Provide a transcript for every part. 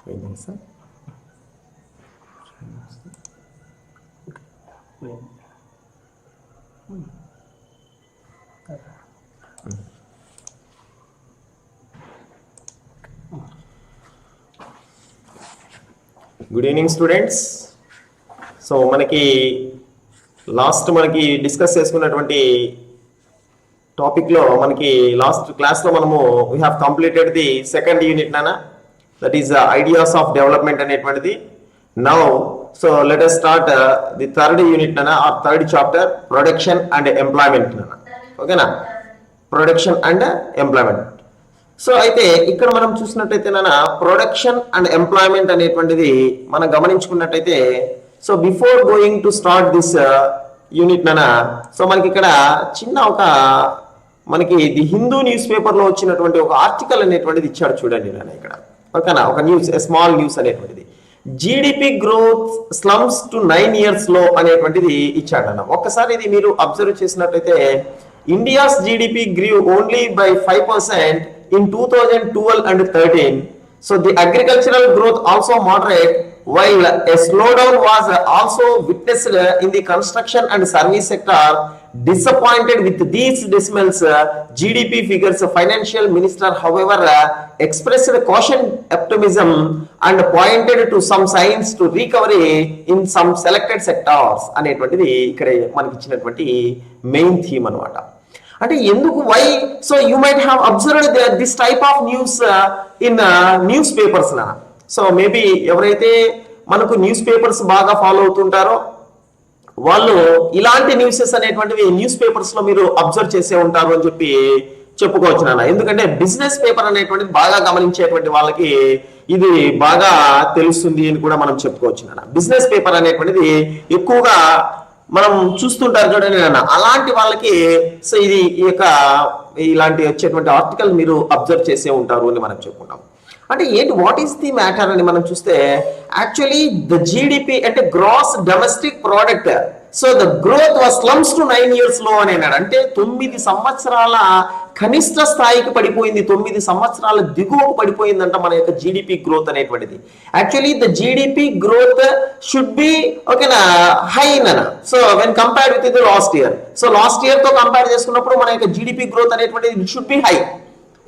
Wait, sir. Good evening, students. So మనకి last discuss చేసుకున్నటువంటి topic లో మనకి లాస్ట్ క్లాస్ లో మనము we have completed the second unit నానా, that is ideas of development అనేటువంటిది. Now so let us start the third unit నానా, or third chapter, production and employment నానా. ఓకేనా, ప్రొడక్షన్ అండ్ ఎంప్లాయ్మెంట్. సో అయితే ఇక్కడ మనం చూసినట్టయితే నాన్న, ప్రొడక్షన్ అండ్ ఎంప్లాయ్మెంట్ అనేటువంటిది మనం గమనించుకున్నట్టయితే, so before going to start this unit నాన్న, సో మనకి ఇక్కడ చిన్న మనకి ది హిందూ న్యూస్ పేపర్ లో వచ్చినటువంటి ఒక ఆర్టికల్ అనేటువంటిది ఇచ్చాడు చూడండి నాన్న ఇక్కడ. ఓకేనా, ఒక న్యూస్, స్మాల్ న్యూస్ అనేటువంటిది, GDP growth slums to 9 years లో అనేటువంటిది ఇచ్చాడు అన్న. ఒక్కసారి ఇది మీరు అబ్జర్వ్ చేసినట్లయితే, India's GDP grew only by 5% in 2012 and 13. So the agricultural growth also moderate, while a slowdown was also witnessed in the construction and service sector. Disappointed with these decimals GDP figures, financial minister however expressed caution optimism and pointed to some signs to recovery in some selected sectors అనేటువంటిది ఇక్కడ మనకి ఇచ్చినటువంటి main theme అన్నమాట. అంటే ఎందుకు, why? So you might have observed this type of news in newspapers నా. So maybe ఎవరైతే మనకు న్యూస్ పేపర్స్ బాగా ఫాలో అవుతుంటారో వాళ్ళు ఇలాంటి న్యూసెస్ అనేటువంటివి న్యూస్ పేపర్స్ లో మీరు అబ్జర్వ్ చేసే ఉంటారు అని చెప్పి చెప్పుకోవచ్చు నాన్న. ఎందుకంటే బిజినెస్ పేపర్ అనేటువంటిది బాగా గమనించేటువంటి వాళ్ళకి ఇది బాగా తెలుస్తుంది అని కూడా మనం చెప్పుకోవచ్చు నాన్న. బిజినెస్ పేపర్ అనేటువంటిది ఎక్కువగా మనం చూస్తుంటారు చూడండి నాన్న, అలాంటి వాళ్ళకి సో ఇది ఇలాంటి వచ్చేటువంటి ఆర్టికల్ మీరు అబ్జర్వ్ చేసే ఉంటారు అని మనం చెప్పుకుంటాం. అంటే ఏంటి, వాట్ ఈస్ ది మ్యాటర్ అని మనం చూస్తే, యాక్చువల్లీ ద జీడిపి అంటే gross domestic product, so the growth was slumps to 9 years లో అని అన్నాడు. అంటే 9 సంవత్సరాల కనిష్ట స్థాయికి పడిపోయింది, 9 సంవత్సరాల దిగువకు పడిపోయిందంట మన యొక్క జీడిపి గ్రోత్ అనేటువంటిది. Actually the GDP growth should be ఓకేనా హై అన్న. So when compared with the last year, so last year తో కంపేర్ చేసుకున్నప్పుడు మన యొక్క జీడిపి గ్రోత్ అనేటువంటిది షుడ్ బి హై,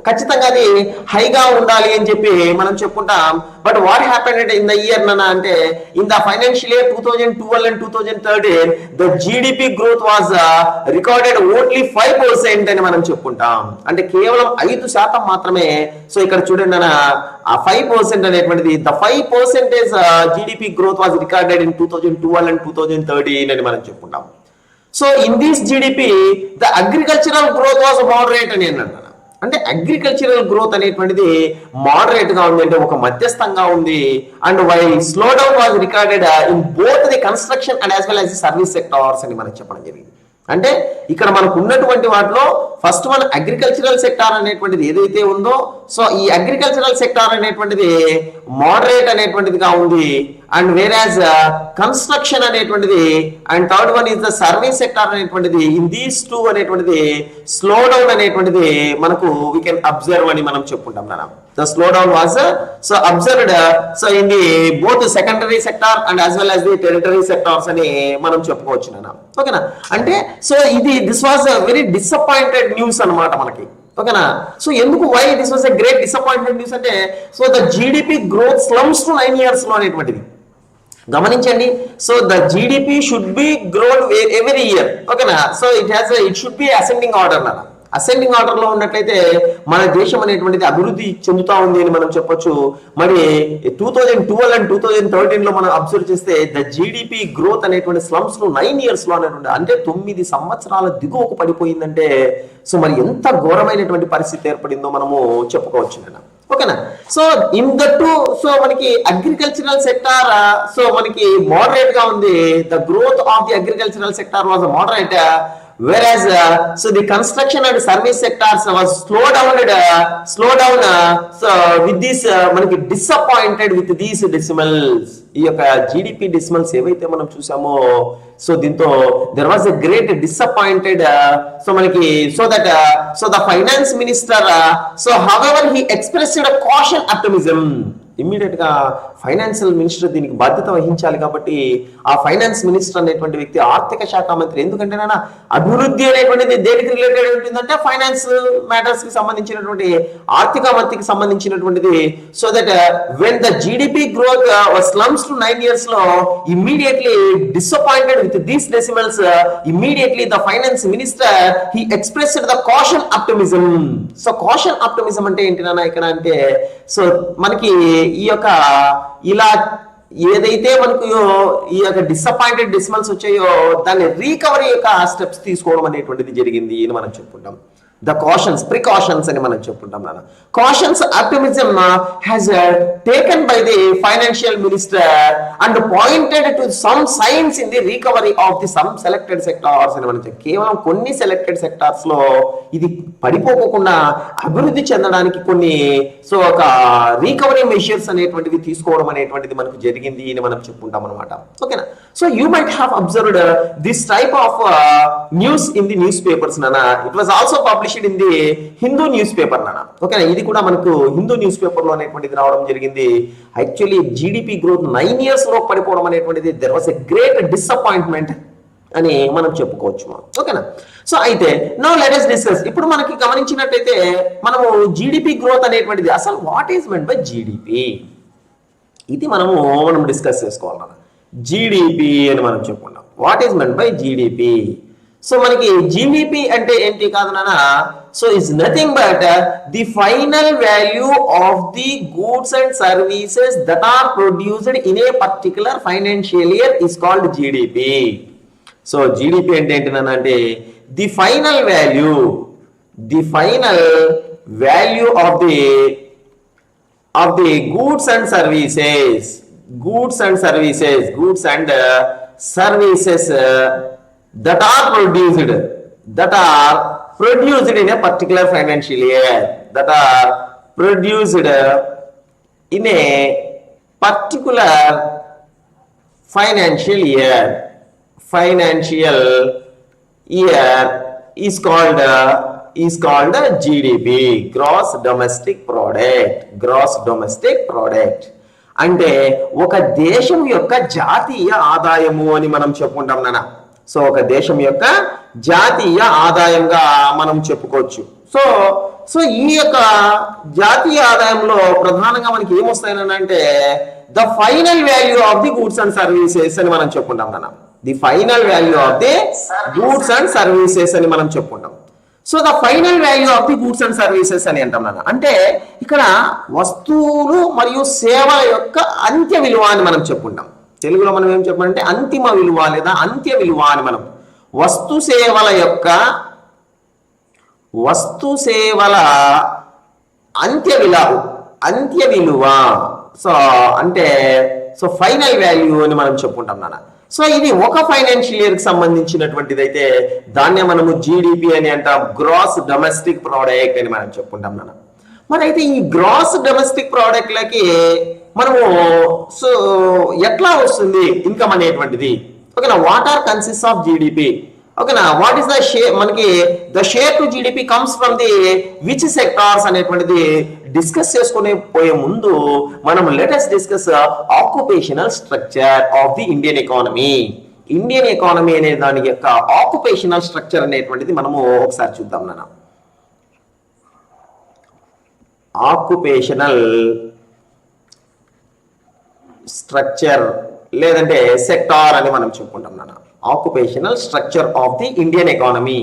ఖచ్చితంగా అది హైగా ఉండాలి అని చెప్పి మనం చెప్పుకుంటాం. But what happened in the year నాన్న అంటే, in the financial year 2012 and 2013 the GDP growth was recorded only 5% అని మనం చెప్పుకుంటాం. అంటే కేవలం 5% మాత్రమే. సో ఇక్కడ చూడండి నాన్న, ఆ 5% అనేటువంటిది, the 5% GDP growth was recorded in 2012 and 2013 అని మనం చెప్పుకుంటాం. So in this GDP the agricultural growth was moderate అని అన్నాడు. అంటే అగ్రికల్చరల్ గ్రోత్ అనేటువంటిది మోడరేట్ గా ఉంది, అంటే ఒక మధ్యస్థంగా ఉంది. And why slow down was recorded in both the construction and as well as the service sectors అని మనకు చెప్పడం జరిగింది. అంటే ఇక్కడ మనకు ఉన్నటువంటి వాటిలో ఫస్ట్ వన్ అగ్రికల్చరల్ సెక్టార్ అనేటువంటిది ఏదైతే ఉందో, సో ఈ అగ్రికల్చరల్ సెక్టార్ అనేటువంటిది మోడరేట్ అనేటువంటిదిగా ఉంది. అండ్ వేరాజ్ కన్స్ట్రక్షన్ అనేటువంటిది, and third one is the service sector అనేటువంటిది, ఇన్ దీస్ టూ అనేటువంటిది స్లో డౌన్ అనేటువంటిది మనకు వీ కెన్ అబ్జర్వ్ అని మనం చెప్పుకుంటాం నాన్న. The slow down was so observed so in the both secondary sector and as well as the territory sectors అని మనం చెప్పుకోవచ్చు నాన్న. ఓకేనా, అంటే so this was a very disappointed news అన్నమాట మనకి. ఓకేనా, సో ఎందుకు, why this was a great disappointed news అంటే, so the GDP growth slums to 9 years లో అనేటువంటిది గమనించండి. So the GDP should be grown every year. ఓకేనా, so it should be ascending order నాన్న. అసెండింగ్ ఆర్డర్ లో ఉన్నట్లయితే మన దేశం అనేటువంటిది అభివృద్ధి చెందుతా ఉంది అని మనం చెప్పొచ్చు. మరి 2012 and 2013 లో మనం అబ్జర్వ్ చేస్తే ద జీడిపి గ్రోత్ అనేటువంటి స్లమ్స్ ను 9 years లో అనేటువంటి, అంటే 9 సంవత్సరాల దిగువకు పడిపోయిందంటే సో మరి ఎంత ఘోరమైనటువంటి పరిస్థితి ఏర్పడిందో మనము చెప్పుకోవచ్చు నేను. ఓకేనా, సో ఇన్ దట్టు సో మనకి అగ్రికల్చరల్ సెక్టార్ సో మనకి మోడరేట్ గా ఉంది. The growth of the agricultural sector was moderate, whereas so the construction and service sectors was slow down so with this మనకి disappointed with these decimals. ఈ యొక్క GDP decimals ఏవైతే మనం చూసామో, so దీంతో there was a great disappointed so మనకి so that so the finance minister so however he expressed a caution optimism. Immediate గా financial minister దీనికి బాధ్యత వహించాలి. కాబట్టి ఆ ఫైనాన్స్ మినిస్టర్ అనేటువంటి వ్యక్తి ఆర్థిక శాఖ మంత్రి. ఎందుకంటే నాన్న అభివృద్ధి అనేటువంటిది దేనికి రిలేటెడ్ ఉంటుందంటే ఫైనాన్స్ మ్యాటర్స్ కి సంబంధించినటువంటి ఆర్థిక మంత్రికి సంబంధించినటువంటిది. So that when the GDP growth slums to 9 years లో immediately disappointed with these decimals, immediately the finance minister he expressed the caution optimism. So caution optimism అంటే ఏంటి నాన్న ఇక్కడ అంటే, సో మనకి ఈ యొక్క ఇలా ఏదైతే మనకు ఈ యొక్క డిసప్పాయింటెడ్ డెసిమల్స్ వచ్చాయో దాన్ని రీకవరీ యొక్క స్టెప్స్ తీసుకోవడం అనేటువంటిది జరిగింది అని మనం చెప్పుకుంటాం. ద కాషన్స్, ప్రికాషన్స్ అని మనం చెప్పుకుంటాం నాన్న. Cautions optimism has taken by the financial minister and pointed to some science in the recovery of the some selected sectors అని మనం కేవలం కొన్ని సెలెక్టెడ్ సెక్టార్స్ లో ఇది పడిపోకుండా అభివృద్ధి చెందడానికి కొన్ని సో ఒక రికవరీ మెషర్స్ అనేటువంటివి తీసుకోవడం అనేటువంటిది మనకు జరిగింది అని మనం చెప్పుకుంటాం అనమాట. ఓకేనా. So you might have observed this type of news in the newspapers నాన్న. It was also published in the Hindu newspaper నాన్న. ఓకేనా. ఇది కూడా మనకు హిందూ న్యూస్ పేపర్ లో అనేటువంటిది రావడం జరిగింది. యాక్చువల్లీ జీడిపి గ్రోత్ 9 years లో పడిపోవడం అనేటువంటిది there was a great disappointment అని మనం చెప్పుకోవచ్చు. ఓకేనా. సో అయితే నౌ లెట్ us డిస్కస్. ఇప్పుడు మనకి గమనించినట్టయితే మనము జీడిపి గ్రోత్ అనేటువంటిది అసలు what is meant by GDP, ఇది మనం డిస్కస్ చేసుకోవాలి. జీడిపి అని మనం చెప్పుకున్నాం. What is meant by GDP? So మనకి జీడిపి అంటే ఏంటి కాదు నాన్న, so is nothing but the final value of the goods and services that are produced in a particular financial year is called GDP. So GDP అంటే ఏంటి నాన్న అంటే the final value of the goods and services that are produced in a particular financial year, is called GDP, gross domestic product. అంటే ఒక దేశం యొక్క జాతీయ ఆదాయము అని మనం చెప్పుకుంటాం నాన్న. సో ఒక దేశం యొక్క జాతీయ ఆదాయంగా మనం చెప్పుకోవచ్చు. సో ఈ యొక్క జాతీయ ఆదాయంలో ప్రధానంగా మనకి ఏమొస్తాయనంటే the final value of the goods and services అని మనం చెప్పుకుంటాం నాన్న. The final value of the goods and services అని మనం చెప్పుకుంటాం. So the final value of the goods and services అని అంటాం నాన్న. అంటే ఇక్కడ వస్తువులు మరియు సేవల యొక్క అంత్య విలువ అని మనం చెప్పుకుంటాం. తెలుగులో మనం ఏం చెప్పాలంటే అంతిమ విలువ లేదా అంత్య విలువ అని మనం వస్తు సేవల అంత్య విలువ సో అంటే సో ఫైనల్ వాల్యూ అని మనం చెప్పుకుంటాం నాన్న. సో ఇది ఒక ఫైనాన్షియల్ ఇయర్ కి సంబంధించినటువంటిది అయితే దాన్నే మనము జీడిపి అని అంటాం, గ్రాస్ డొమెస్టిక్ ప్రోడక్ట్ అని మనం చెప్పుకుంటాం నాన్న. మరి అయితే ఈ గ్రాస్ డొమెస్టిక్ ప్రోడక్ట్ లకి మనము సో ఎట్లా వస్తుంది ఇన్కమ్ అనేటువంటిది? ఓకేనా. What are consist of GDP? ఓకేనా. వాట్ ఈస్ ద షేర్, మనకి the share to GDP comes from the which sectors అనేటువంటిది డిస్కస్ చేసుకునే పోయే ముందు మనం latest discuss occupational structure of the Indian economy. Indian economy అనే దాని యొక్క ఆక్యుపేషనల్ స్ట్రక్చర్ అనేటువంటిది మనము ఒకసారి చూద్దాం నాన్న. ఆక్యుపేషనల్ స్ట్రక్చర్ లేదంటే సెక్టార్ అని మనం చెప్పుకుంటాం నాన్న. Occupational structure of the Indian economy.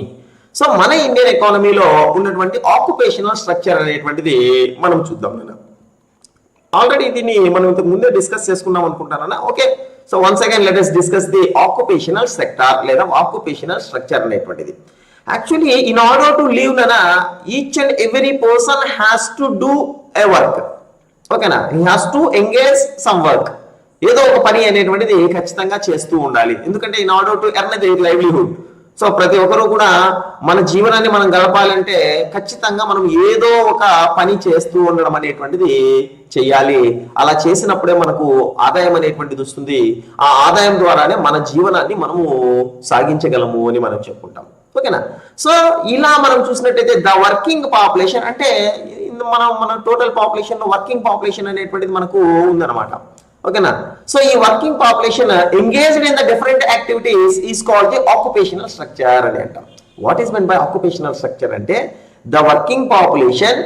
So మన ఇండియన్ ఎకానమీలో ఉన్నటువంటి ఆక్యుపేషనల్ స్ట్రక్చర్ అనేటువంటిది మనం చూద్దాం నాన్న. ఆల్రెడీ దీన్ని మనం ఇంతకు ముందే డిస్కస్ చేసుకున్నాం అనుకుంటానన్నా. Okay. So once again let us discuss the occupational sector లేదా ఆక్యుపేషనల్ స్ట్రక్చర్ అనేటువంటిది. Actually in order to live నాన్న each and every person has to do a work. ఓకేనా. He has to engage some work. ఏదో ఒక పని అనేటువంటిది ఖచ్చితంగా చేస్తూ ఉండాలి. ఎందుకంటే in order to earn the livelihood. So ప్రతి ఒక్కరు కూడా మన జీవనాన్ని మనం గడపాలంటే ఖచ్చితంగా మనం ఏదో ఒక పని చేస్తూ ఉండడం అనేటువంటిది చెయ్యాలి. అలా చేసినప్పుడే మనకు ఆదాయం అనేటువంటిది వస్తుంది. ఆ ఆదాయం ద్వారానే మన జీవనాన్ని మనము సాగించగలము అని మనం చెప్పుకుంటాం. ఓకేనా. సో ఇలా మనం చూసినట్టయితే ద వర్కింగ్ పాపులేషన్ అంటే మన టోటల్ పాపులేషన్ లో వర్కింగ్ పాపులేషన్ అనేటువంటిది మనకు ఉందన్నమాట. ఓకేనా. సో ఈ working population engaged in the different activities is called the occupational structure అని అంటాం. What is mean by occupational structure అంటే the working population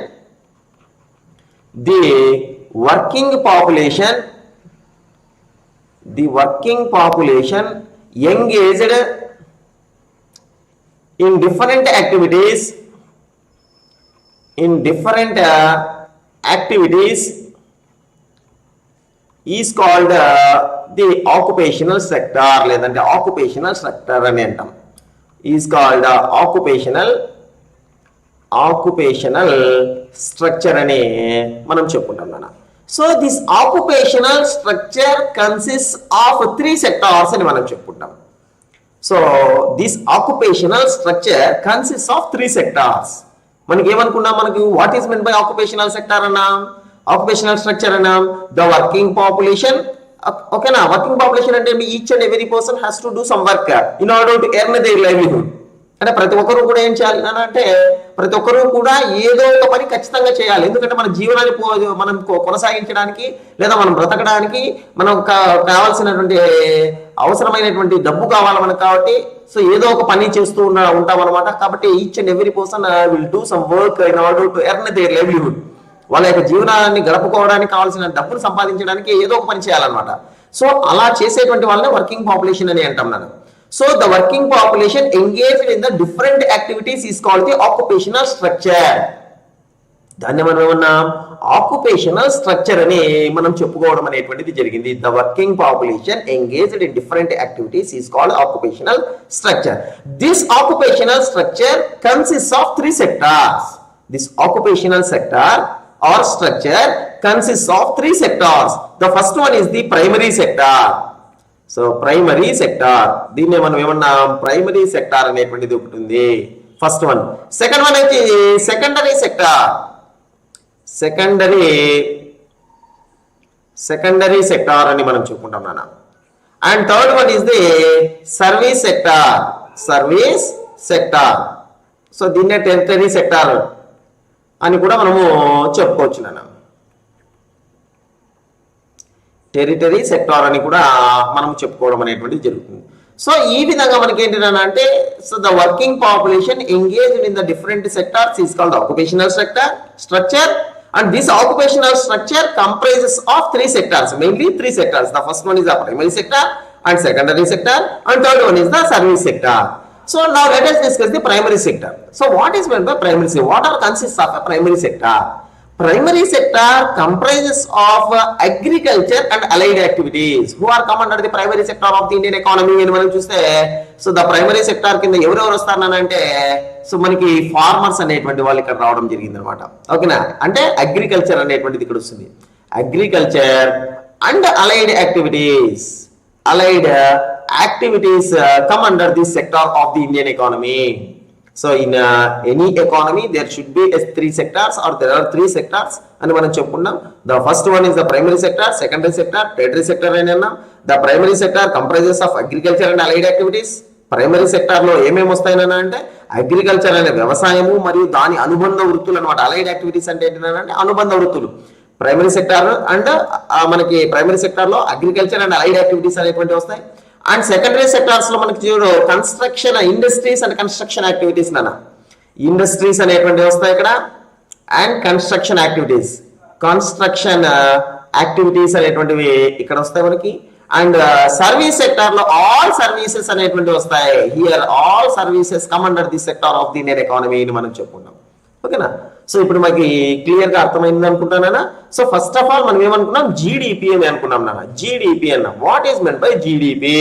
engaged in different activities is called the occupational sector లేదంటే occupational sector అని అంటాం. is called occupational structure అని మనం చెప్పుకుంటాం నాన్న. So this occupational structure consist of 3 sectors అని మనం చెప్పుకుంటాం. So this occupational structure consist of 3 sectors. మనకి ఏమనుకున్నాం, మనకి what is mean by occupational sector అన్నాం, ఆక్యుపేషనల్ స్ట్రక్చర్ అన్నాం. ద వర్కింగ్ పాపులేషన్, ఓకేనా. వర్కింగ్ పాపులేషన్ అంటే each and every person has to do some work in order to earn there livelihood. అంటే ప్రతి ఒక్కరు కూడా ఏం చేయాలి అంటే ప్రతి ఒక్కరు కూడా ఏదో ఒక పని ఖచ్చితంగా చేయాలి. ఎందుకంటే మన జీవనాన్ని మనం కొనసాగించడానికి లేదా మనం బ్రతకడానికి మనం కావాల్సినటువంటి అవసరమైనటువంటి డబ్బు కావాలి మనకు. కాబట్టి సో ఏదో ఒక పని చేస్తూ ఉంటాం అనమాట. కాబట్టి each and every person will do some work in order to earn there livelihood. వాళ్ళ యొక్క జీవనాన్ని గడపకోవడానికి కావాల్సిన డబ్బును సంపాదించడానికి ఏదో ఒక పని చేయాలన్నమాట. సో అలా చేసేటువంటి వాళ్ళని వర్కింగ్ పాపులేషన్ అని అంటాం మనం. So the working population engaged in the different activities is called the occupational structure. దాన్ని మనం ఏమన్నాం, ఆక్యుపేషనల్ స్ట్రక్చర్ అని మనం చెప్పుకోవడం అనేటువంటిది జరిగింది. The working population engaged in different activities is called occupational structure. This occupational structure consist of 3 sectors. This occupational sector or structure consists of 3 sectors. The first one is the primary sector. So primary sector, దీన్ని మనం ఏమన్నా primary sector అనేటువంటిది ఒకటి ఉంది, first one. Second one అయితే secondary sector, secondary sector అని మనం చెప్పుకుంటాం నాన్న. And third one is the service sector. So దీన్నే టెరిటరీ సెక్టార్ అని కూడా మనము చెప్పుకోవచ్చు నాన్న. టెరిటరీ సెక్టార్ అని కూడా మనం చెప్పుకోవడం అనేటువంటిది జరుగుతుంది. సో ఈ విధంగా మనకి ఏంటంటే so the working population engaged in the different sectors is called occupational structure. And this occupational structure comprises of 3 sectors, mainly 3 sectors. The first one is the primary sector and secondary sector and third one is the service sector. So now let us discuss the primary sector. So what is meant by primary sector? What are consists of a primary sector? Primary sector comprises of agriculture and allied activities who are come under the primary sector of the Indian economy. అని మనం చూస్తే so the primary sector కింద ఎవరెవరు వస్తారనంటే so మనకి farmers అనేటువంటి వాళ్ళు ఇక్కడ రావడం జరిగింది అనమాట. ఓకేనా. అంటే అగ్రికల్చర్ అనేటువంటిది ఇక్కడ వస్తుంది. Agriculture and allied activities come under this sector of the Indian economy. So in any economy there should be 3 sectors or there are 3 sectors అని మనం చెప్పుకున్నాం. The first one is the primary sector, secondary sector, tertiary sector అని అన్నాం. The primary sector comprises of agriculture and allied activities. Primary sector లో ఏమేమి వస్తాయని అంటే agriculture అనే వ్యవసాయము మరియు దాని అనుబంధ వృత్తులు అనమాట. అలైడ్ యాక్టివిటీస్ అంటే ఏంటంటే అనుబంధ వృత్తులు. ప్రైమరీ సెక్టార్ అండ్ మనకి ప్రైమరీ సెక్టార్ లో అగ్రికల్చర్ అండ్ అలైడ్ యాక్టివిటీస్ అనేటువంటి వస్తాయి. అండ్ సెకండరీ సెక్టార్స్ లో మనకి construction, industries and construction activities నాన్న. ఇండస్ట్రీస్ అనేటువంటి వస్తాయి ఇక్కడ అండ్ కన్స్ట్రక్షన్ యాక్టివిటీస్ అనేటువంటివి ఇక్కడ వస్తాయి మనకి. అండ్ సర్వీస్ సెక్టార్ లో ఆల్ సర్వీసెస్ అనేటువంటి వస్తాయి. Here all services come under the sector of the Indian economy అని మనం చెప్పుకుంటాం. ఓకేనా. సో ఇప్పుడు మనకి క్లియర్ గా అర్థమైంది అనుకుంటానా. సో ఫస్ట్ ఆఫ్ ఆల్ మనం ఏమనుకున్నాం, జీడిపి అని అనుకున్నాం నాన్న. జీడిపి అన్న what is meant by GDP?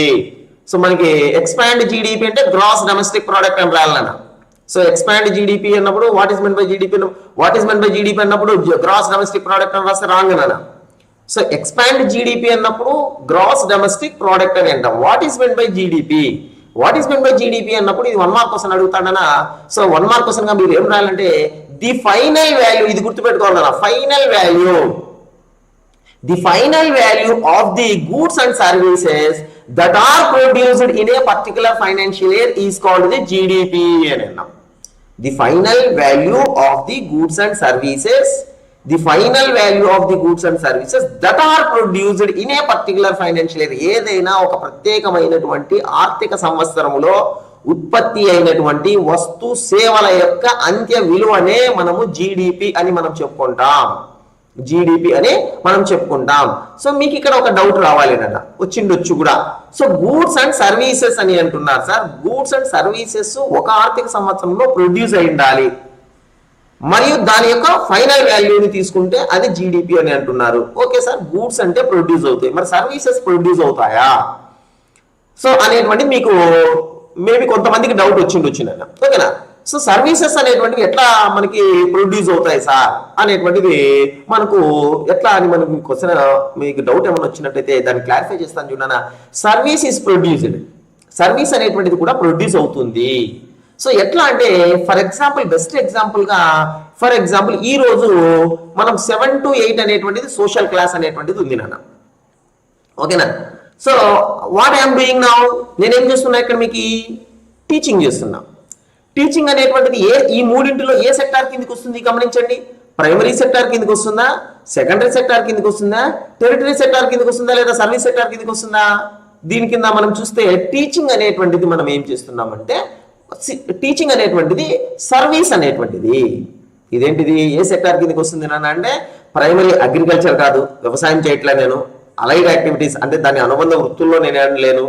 So మనకి ఎక్స్పాండ్ జీడిపి అంటే గ్రాస్ డొమెస్టిక్ ప్రోడక్ట్ అని రాయాలన్న. సో ఎక్స్పాండ్ జీడిపి అన్నప్పుడు what is meant by GDP, what is meant by GDP అన్నప్పుడు గ్రాస్ డొమెస్టిక్ ప్రోడక్ట్ అని రాస్తే రాంగ్ అన్న. సో ఎక్స్పాండ్ జీడిపి అన్నప్పుడు గ్రాస్ డొమెస్టిక్ ప్రోడక్ట్ అని అంటాం. What is meant by GDP, what is meant by GDP అన్నప్పుడు ఇది 1 మార్క్ క్వశ్చన్ అడుగుతాడనా. సో 1 మార్క్ క్వశ్చన్ గా మీరు ఏం రాయాలంటే ది ఫైనల్ వాల్యూ, ఇది గుర్తుపెట్టుకోవాలన్నా, final value of the goods and services that are produced in a particular financial year is called the GDP అని అన్నాం. The final value of the goods and services, the final value of the goods and services that are produced in a particular financial year. ఏదైనా ఒక ప్రత్యేకమైనటువంటి ఆర్థిక సంవత్సరములో ఉత్పత్తి అయినటువంటి వస్తు సేవల యొక్క అంత్య విలువనే మనము జీడిపి అని మనం చెప్పుకుంటాం. జీడిపి అని మనం చెప్పుకుంటాం. సో మీకు ఇక్కడ ఒక డౌట్ రావాలి అన్న, వచ్చిండొచ్చు కూడా. సో గూడ్స్ అండ్ సర్వీసెస్ అని అంటున్నారు సార్. గూడ్స్ అండ్ సర్వీసెస్ ఒక ఆర్థిక సంవత్సరంలో ప్రొడ్యూస్ అయి ఉండాలి, మరియు దాని యొక్క ఫైనల్ వాల్యూని తీసుకుంటే అది జీడిపి అని అంటున్నారు. ఓకే సార్, గూడ్స్ అంటే ప్రొడ్యూస్ అవుతాయి, మరి సర్వీసెస్ ప్రొడ్యూస్ అవుతాయా సో అనేటువంటి మీకు మేబీ కొంతమందికి డౌట్ వచ్చిందన్న. ఓకేనా. సో సర్వీసెస్ అనేటువంటివి ఎట్లా మనకి ప్రొడ్యూస్ అవుతాయి సార్ అనేటువంటిది మనకు ఎట్లా అని మనకు క్వశ్చన్, మీకు డౌట్ ఏమైనా వచ్చినట్టయితే దాన్ని క్లారిఫై చేస్తాను చూడనా. సర్వీస్ ఈస్ ప్రొడ్యూస్డ్, సర్వీస్ అనేటువంటిది కూడా ప్రొడ్యూస్ అవుతుంది. సో ఎట్లా అంటే ఫర్ ఎగ్జాంపుల్, బెస్ట్ ఎగ్జాంపుల్ గా ఫర్ ఎగ్జాంపుల్ ఈ రోజు మనం 7 to 8 అనేటువంటిది సోషల్ క్లాస్ అనేటువంటిది ఉంది నాన్న. ఓకేనా. So what I'm doing now, నేనేం చేస్తున్నా ఇక్కడ మీకు టీచింగ్ చేస్తున్నా. టీచింగ్ అనేటువంటిది ఈ మూడింటిలో ఏ సెక్టార్ కిందకి వస్తుంది గమనించండి. ప్రైమరీ సెక్టార్ కిందకి వస్తుందా, సెకండరీ సెక్టార్ కిందకి వస్తుందా, టెరిటరీ సెక్టార్ కిందకి వస్తుందా, లేదా సర్వీస్ సెక్టార్ కిందకి వస్తుందా? దీని కింద మనం చూస్తే టీచింగ్ అనేటువంటిది మనం ఏం చేస్తున్నామంటే, టీచింగ్ అనేటువంటిది సర్వీస్ అనేటువంటిది ఇదేంటిది ఏ సెక్టార్ కిందకి వస్తుంది నాన్న అంటే, ప్రైమరీ అగ్రికల్చర్ కాదు, వ్యవసాయం చేయట్లే నేను, అలైడ్ యాక్టివిటీస్ అంటే దాని అనుబంధ వృత్తుల్లో నేను లేను.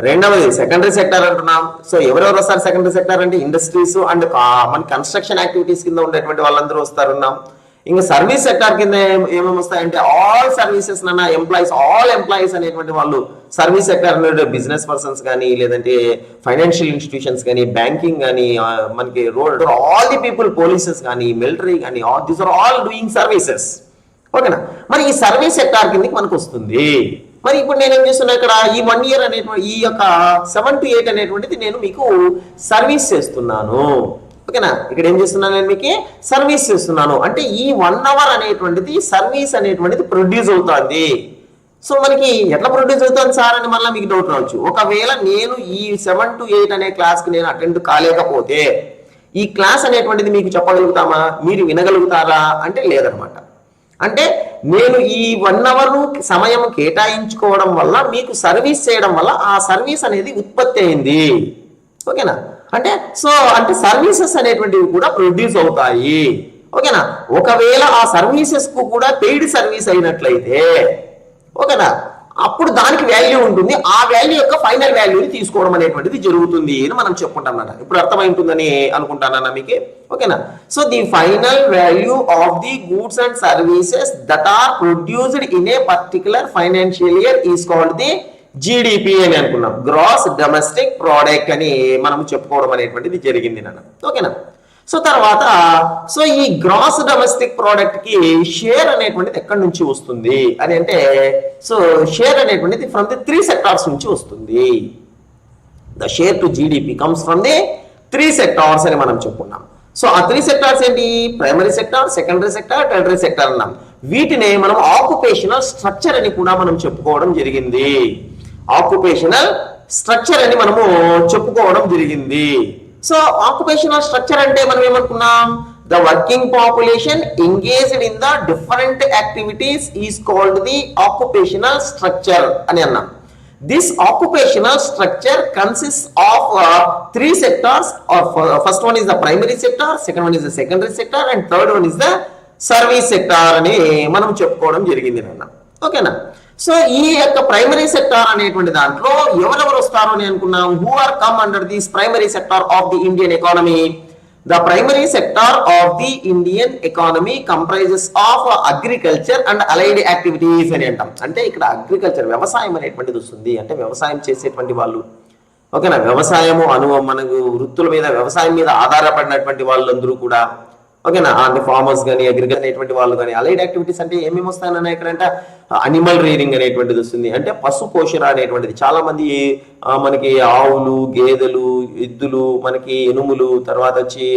రెండవది సెకండరీ సెక్టార్ అంటున్నాం. సో ఎవరెవరు వస్తారు సెకండరీ సెక్టార్ అంటే, ఇండస్ట్రీస్ అండ్ మన కన్స్ట్రక్షన్ యాక్టివిటీస్ కింద ఉండేటువంటి వాళ్ళందరూ వస్తారున్నాం. ఇంకా సర్వీస్ సెక్టార్ కింద ఏమేమి వస్తాయంటే ఆల్ సర్వీసెస్ నాన్న, ఎంప్లాయీస్, ఆల్ ఎంప్లాయీస్ అనేటువంటి వాళ్ళు సర్వీస్ సెక్టార్ అంటే బిజినెస్ పర్సన్స్ కానీ, లేదంటే ఫైనాన్షియల్ ఇన్స్టిట్యూషన్స్ కానీ, బ్యాంకింగ్ కానీ, మనకి road all the people, polices కానీ, మిలిటరీ కానీ, these are all doing services. ఓకేనా. మరి ఈ సర్వీస్ సెక్టార్ కిందకి మనకు వస్తుంది. మరి ఇప్పుడు నేను ఏం చేస్తున్నా ఇక్కడ ఈ 1 year అనేటువంటి ఈ యొక్క 7 to 8 అనేటువంటిది నేను మీకు సర్వీస్ చేస్తున్నాను. ఓకేనా. ఇక్కడ ఏం చేస్తున్నాను, నేను మీకు సర్వీస్ చేస్తున్నాను అంటే ఈ 1 hour అనేటువంటిది సర్వీస్ అనేటువంటిది ప్రొడ్యూస్ అవుతుంది. సో మనకి ఎట్లా ప్రొడ్యూస్ అవుతుంది సార్ అని మళ్ళీ మీకు డౌట్ రావచ్చు. ఒకవేళ నేను ఈ 7 to 8 అనే క్లాస్కి నేను అటెండ్ కాలేకపోతే ఈ క్లాస్ అనేటువంటిది మీకు చెప్పగలుగుతామా, మీరు వినగలుగుతారా అంటే లేదనమాట. అంటే నేను ఈ 1 hour సమయం కేటాయించుకోవడం వల్ల, మీకు సర్వీస్ చేయడం వల్ల ఆ సర్వీస్ అనేది ఉత్పత్తి అయింది. ఓకేనా. అంటే సో అంటే సర్వీసెస్ అనేటువంటివి కూడా ప్రొడ్యూస్ అవుతాయి. ఓకేనా. ఒకవేళ ఆ సర్వీసెస్ కు కూడా పెయిడ్ సర్వీస్ అయినట్లయితే, ఓకేనా, అప్పుడు దానికి వాల్యూ ఉంటుంది. ఆ వాల్యూ యొక్క ఫైనల్ వాల్యూని తీసుకోవడం అనేటువంటిది జరుగుతుంది అని మనం చెప్పుకుంటాం అన్నమాట. ఇప్పుడు అర్థమైంటుందని అనుకుంటానన్నా మీకు. ఓకేనా. So the final value of the goods and services that are produced in a particular financial year is called the GDP అని అనుకున్నాం. గ్రాస్ డొమెస్టిక్ ప్రోడక్ట్ అని మనం చెప్పుకోవడం అనేటువంటిది జరిగింది నాన్న. ఓకేనా. సో తర్వాత సో ఈ గ్రాస్ డొమెస్టిక్ ప్రోడక్ట్ కి షేర్ అనేటువంటిది ఎక్కడి నుంచి వస్తుంది అని అంటే, సో షేర్ అనేటువంటిది ఫ్రమ్ ది 3 sectors నుంచి వస్తుంది. The share to GDP comes from the 3 sectors అని మనం చెప్పుకున్నాం. సో ఆ 3 sectors ఏంటి, primary sector, secondary sector, territory sector అన్నాం. వీటిని మనం ఆక్యుపేషనల్ స్ట్రక్చర్ అని కూడా మనం చెప్పుకోవడం జరిగింది. ఆక్యుపేషనల్ స్ట్రక్చర్ అని మనము చెప్పుకోవడం జరిగింది. సో ఆక్యుపేషనల్ స్ట్రక్చర్ అంటే మనం ఏమనుకున్నాం, the working population engaged in the different activities is called the occupational structure అని అన్నాం. This occupational structure consist of 3 sectors. First one is the primary sector, second one is the secondary sector, and third one is the service sector అని మనం చెప్పుకోవడం జరిగింది నాన్న. ఓకేనా. So ఈ యొక్క ప్రైమరీ సెక్టార్ అనేటువంటి దాంట్లో ఎవరెవరు వస్తారు అని అనుకున్నాం. Who are come under this primary sector of the Indian economy. The primary sector of the Indian economy comprises of agriculture and allied activities అని అంటాం. అంటే ఇక్కడ అగ్రికల్చర్ వ్యవసాయం అనేటువంటిది వస్తుంది. అంటే వ్యవసాయం చేసేటువంటి వాళ్ళు, ఓకేనా, వ్యవసాయము మనకు వృత్తుల మీద, వ్యవసాయం మీద ఆధారపడినటువంటి వాళ్ళందరూ కూడా, ఓకేనా, అంటే ఫార్మర్స్ కానీ, అగ్రికల్చర్ అనేటువంటి వాళ్ళు కానీ. అలైడ్ యాక్టివిటీస్ అంటే ఏమేమి వస్తాయన్నా ఇక్కడంటే అనిమల్ రీరింగ్ అనేటువంటిది వస్తుంది. అంటే పశు పోషణ అనేటువంటిది. చాలా మంది మనకి ఆవులు, గేదెలు, ఎద్దులు, మనకి ఎనుములు, తర్వాత వచ్చి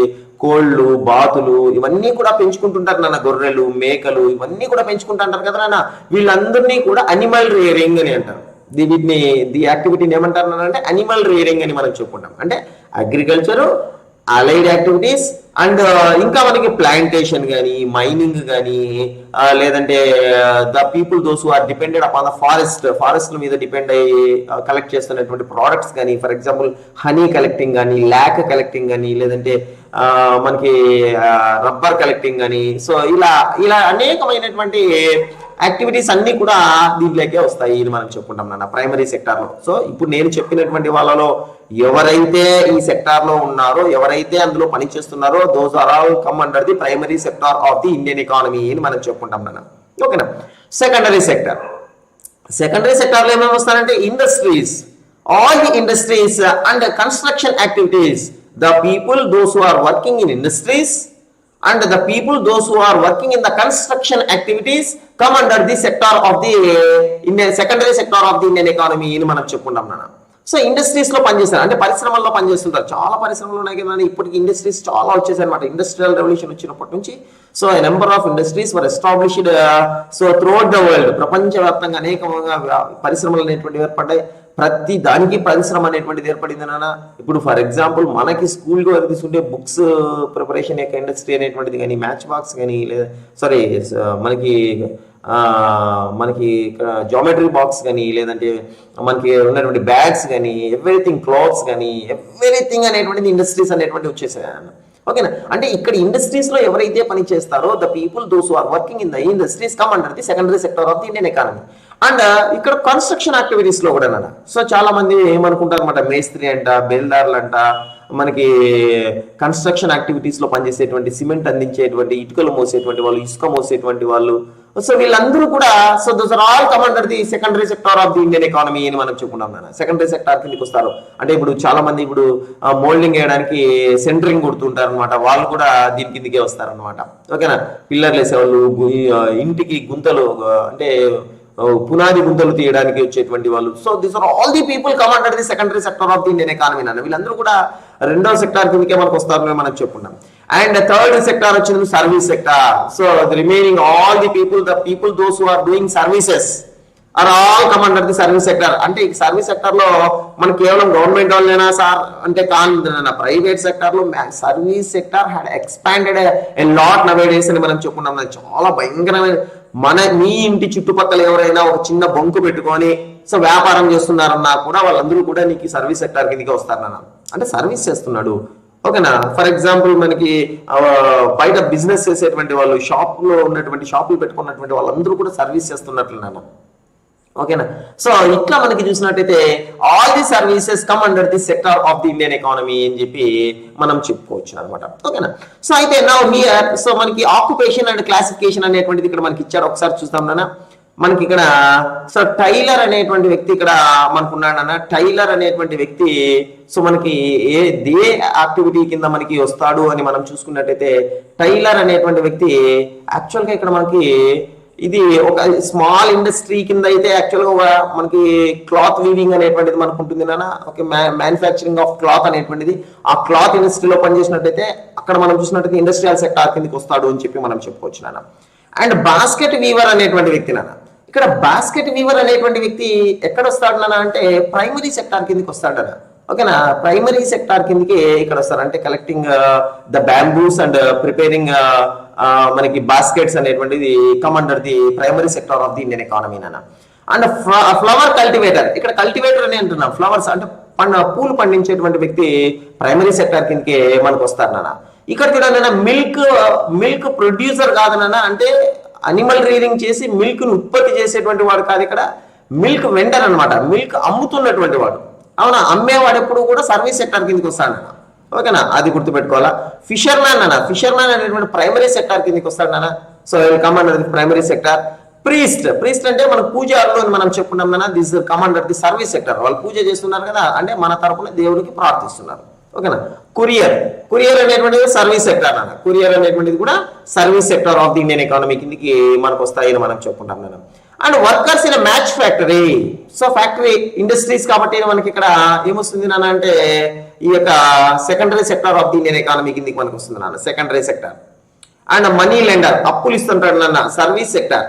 కోళ్ళు, బాతులు, ఇవన్నీ కూడా పెంచుకుంటుంటారు నాన్న. గొర్రెలు, మేకలు, ఇవన్నీ కూడా పెంచుకుంటుంటారు కదా నాన్న. వీళ్ళందరినీ కూడా అనిమల్ రీరింగ్ అని అంటారు. ది యాక్టివిటీని ఏమంటారు అంటే అనిమల్ రీరింగ్ అని మనం చెప్పుకుంటాం. అంటే అగ్రికల్చరు, అలైడ్ యాక్టివిటీస్ అండ్ ఇంకా మనకి ప్లాంటేషన్ కానీ మైనింగ్ కానీ లేదంటే the people those who are depended upon the forest మీద డిపెండ్ అయ్యి కలెక్ట్ చేస్తున్నటువంటి ప్రోడక్ట్స్ కానీ, ఫర్ ఎగ్జాంపుల్ హనీ కలెక్టింగ్ కానీ, ల్యాక్ కలెక్టింగ్ కానీ, లేదంటే మనకి రబ్బర్ కలెక్టింగ్ కానీ, సో ఇలా ఇలా అనేకమైనటువంటి యాక్టివిటీస్ అన్ని కూడా దీంట్లోకే వస్తాయి అని మనం చెప్పుకుంటాం నాన్న ప్రైమరీ సెక్టార్ లో. సో ఇప్పుడు నేను చెప్పినటువంటి వాళ్ళలో ఎవరైతే ఈ సెక్టార్ లో ఉన్నారో, ఎవరైతే అందులో పనిచేస్తున్నారో, those are all come under the primary sector of the Indian economy అని మనం చెప్పుకుంటాం నాన్న. ఓకేనా. సెకండరీ సెక్టార్ లో ఏమేమి వస్తారంటే industries, all the industries and construction activities, the people those who are working in industries and the people those who are working in the construction activities come under the sector of the Indian secondary sector of the Indian economy అని మనం చెప్పుకుంటాం నాన్న. So industries లో పనిచేస్తారు అంటే పరిశ్రమల్లో పనిచేస్తుంటారు. చాలా పరిశ్రమలు ఉన్నాయి కదా, ఇప్పటికి ఇండస్ట్రీస్ చాలా వచ్చేసాయి అనమాట. ఇండస్ట్రియల్ రెవల్యూషన్ వచ్చినప్పటి నుంచి so number of industries were established so throughout the world, ప్రపంచవ్యాప్తంగా అనేకంగా పరిశ్రమలు అనేటువంటివి ఏర్పడ్డాయి. ప్రతి దానికి పరిశ్రమ అనేటువంటిది ఏర్పడింది నాన్న. ఇప్పుడు ఫర్ ఎగ్జాంపుల్ మనకి స్కూల్లో తీసుకుంటే బుక్స్ ప్రిపరేషన్ యొక్క ఇండస్ట్రీ అనేటువంటిది కానీ, మ్యాచ్ బాక్స్ కానీ, లేదా సారీ మనకి మనకి జామెట్రీ బాక్స్ కానీ, లేదంటే మనకి ఉన్నటువంటి బ్యాగ్స్ కానీ, ఎవ్రీథింగ్ క్లాత్స్ కానీ, ఎవ్రీథింగ్ అనేటువంటిది ఇండస్ట్రీస్ అనేటువంటివి వచ్చేసాయి అన్న. ఓకేనా. అంటే ఇక్కడ ఇండస్ట్రీస్ లో ఎవరైతే పని చేస్తారో the people those are working in the industries come under the secondary sector of the Indian economy. And ఇక్కడ కన్స్ట్రక్షన్ యాక్టివిటీస్ లో కూడా సో చాలా మంది ఏమనుకుంటారు అనమాట, మేస్త్రి అంట, బిల్డర్లు అంట, మనకి కన్స్ట్రక్షన్ యాక్టివిటీస్ లో పనిచేసేటువంటి సిమెంట్ అందించేటువంటి, ఇటుకలు మోసేటువంటి వాళ్ళు, ఇసుక మోసేటువంటి వాళ్ళు, సో వీళ్ళందరూ కూడా so those are all come under the secondary sector of the Indian economy అని మనం చెప్పుకున్నాం నాన్న. సెకండరీ సెక్టార్ కిందకి వస్తారు. అంటే ఇప్పుడు చాలా మంది ఇప్పుడు మోల్డింగ్ వేయడానికి సెంటరింగ్ కొడుతుంటారు అనమాట, వాళ్ళు కూడా దీని కిందకే వస్తారు అనమాట. ఓకేనా. పిల్లర్లు వేసేవాళ్ళు, ఇంటికి గుంతలు అంటే పునాది గుంతలు తీయడానికి వచ్చేటువంటి వాళ్ళు, so this are all the people come under the secondary sector of the Indian economy అన్న. వీళ్ళందరూ కూడా రెండో సెక్టార్ కిందకే మనకు వస్తారని మనం చెప్పుకున్నాం. అండ్ థర్డ్ సెక్టార్ వచ్చింది service sector. So the remaining all the people those who are doing services are all come under the service sector. అంటే ఈ సర్వీస్ సెక్టర్ లో మనం కేవలం గవర్నమెంట్ వాళ్ళైనా సార్ అంటే కాదు, ప్రైవేట్ సెక్టర్ లో service sector had expanded a lot nowadays అని మనం చెప్పుకున్నాం. చాలా భయంకరమైన మీ ఇంటి చుట్టుపక్కల ఎవరైనా ఒక చిన్న బొంకు పెట్టుకొని సో వ్యాపారం చేస్తున్నారన్నా కూడా వాళ్ళందరూ కూడా నీకు సర్వీస్ సెక్టార్ కిందకి వస్తారన్న. అంటే సర్వీస్ చేస్తున్నాడు. ఓకేనా. ఫర్ ఎగ్జాంపుల్ మనకి బయట బిజినెస్ చేసేటువంటి వాళ్ళు, షాపులు పెట్టుకున్నటువంటి వాళ్ళందరూ కూడా సర్వీస్ చేస్తున్నట్లున్నాను. ఓకేనా. సో ఇట్లా మనకి చూసినట్టయితే all the services come under the sector of the Indian economy అని చెప్పి మనం చెప్పుకోవచ్చు అనమాట. ఓకేనా. సో అయితే నౌ హియర్ సో మనకి ఆక్యుపేషన్ అండ్ క్లాసిఫికేషన్ అనేటువంటిది ఇక్కడ మనకి ఇచ్చారు. ఒకసారి చూస్తాం నాన్న. మనకి ఇక్కడ సో టైలర్ అనేటువంటి వ్యక్తి ఇక్కడ మనకున్నాడన్న. టైలర్ అనేటువంటి వ్యక్తి సో మనకి ఏ యాక్టివిటీ కింద మనకి వస్తాడు అని మనం చూసుకున్నట్టయితే టైలర్ అనేటువంటి వ్యక్తి యాక్చువల్గా ఇక్కడ మనకి ఇది ఒక స్మాల్ ఇండస్ట్రీ కింద అయితే యాక్చువల్గా మనకి క్లాత్ వీవింగ్ అనేటువంటిది మనకు ఉంటుంది నాన్న. ఓకే. మ్యానుఫ్యాక్చరింగ్ ఆఫ్ క్లాత్ అనేటువంటిది ఆ క్లాత్ ఇండస్ట్రీలో పనిచేసినట్టయితే అక్కడ మనం చూసినట్టయితే ఇండస్ట్రియల్ సెక్టార్ కిందకి వస్తాడు అని చెప్పి మనం చెప్పుకోవచ్చు నాన్న. అండ్ బాస్కెట్ వీవర్ అనేటువంటి వ్యక్తి నాన్న. ఇక్కడ బాస్కెట్ వీవర్ అనేటువంటి వ్యక్తి ఎక్కడ వస్తాడు నాన్న అంటే ప్రైమరీ సెక్టార్ కిందకి వస్తాడన్న. ఓకేనా. ప్రైమరీ సెక్టార్ కిందకి ఇక్కడ వస్తారు. అంటే collecting the bamboos and preparing మనకి బాస్కెట్స్ అనేటువంటిది come under the primary sector of the Indian economy నాన్న. అండ్ ఫ్లవర్ కల్టివేటర్, ఇక్కడ కల్టివేటర్ అని అంటున్నాం. ఫ్లవర్స్ అంటే పూలు పండించేటువంటి వ్యక్తి ప్రైమరీ సెక్టార్ కిందకి మనకు వస్తారు నాన్న. ఇక్కడ చూడండి మిల్క్ ప్రొడ్యూసర్ కాదు నాన్న. అంటే అనిమల్ రీడింగ్ చేసి మిల్క్ ను ఉత్పత్తి చేసేటువంటి వాడు కాదు, ఇక్కడ మిల్క్ వెండర్ అనమాట. మిల్క్ అమ్ముతున్నటువంటి వాడు. అవునా. అమ్మేవాడు ఎప్పుడు కూడా సర్వీస్ సెక్టార్ కిందకి వస్తాడు. ఓకేనా. అది గుర్తుపెట్టుకోవాలా. ఫిషర్ మ్యాన్ అనేటువంటి ప్రైమరీ సెక్టార్ కిందకి వస్తాడు నాన్న. So come under the primary sector. Priest అంటే మన పూజారులు అని మనం చెప్పుకున్నాం నాన్న. This come under the service sector. వాళ్ళు పూజ చేస్తున్నారు కదా, అంటే మన తరపున దేవుడికి ప్రార్థిస్తున్నారు. ఓకేనా. కురియర్ అనేటువంటిది సర్వీస్ సెక్టార్ నాన్న. కురియర్ అనేటువంటిది కూడా service sector of the Indian economy కిందకి మనకు వస్తాయని మనం చెప్పుకుంటాం నాన్న. And workers in match factory. So factory industries కాబట్టి మనకి ఇక్కడ ఏమొస్తుంది నాన్న అంటే ఈ యొక్క secondary sector of the Indian economy కిందకి మనకు వస్తుంది నాన్న, secondary sector. And money lender, అప్పులు ఇస్తుంటాడు నాన్న, సర్వీస్ సెక్టార్.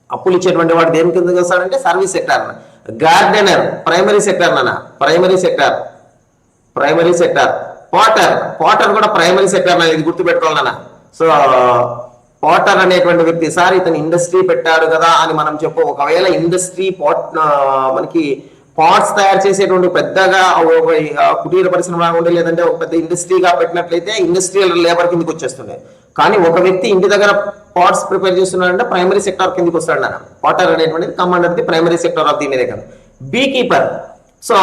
అప్పులు ఇచ్చేటువంటి వాడు దేని కిందకి వస్తాడంటే service sector. Gardener primary sector నాన్న, ప్రైమరీ సెక్టార్. పాటర్ కూడా ప్రైమరీ సెక్టర్ అనేది గుర్తుపెట్టుకోవాలన్నా. సో పాటర్ అనేటువంటి వ్యక్తి, సార్ ఇతను ఇండస్ట్రీ పెట్టాడు కదా అని మనం చెప్పు. ఒకవేళ ఇండస్ట్రీ మనకి పాట్స్ తయారు చేసేటువంటి పెద్దగా కుటీర పరిశ్రమ ఉండే, లేదంటే ఒక పెద్ద ఇండస్ట్రీగా పెట్టినట్లయితే ఇండస్ట్రియల్ లేబర్ కిందకి వచ్చేస్తుండే. కానీ ఒక వ్యక్తి ఇంటి దగ్గర పాట్స్ ప్రిపేర్ చేస్తున్నాడంటే ప్రైమరీ సెక్టర్ కిందకి వస్తాడు అన్న. పాటర్ అనేటువంటిది come under the primary sector of the Indian. Bee keeper, so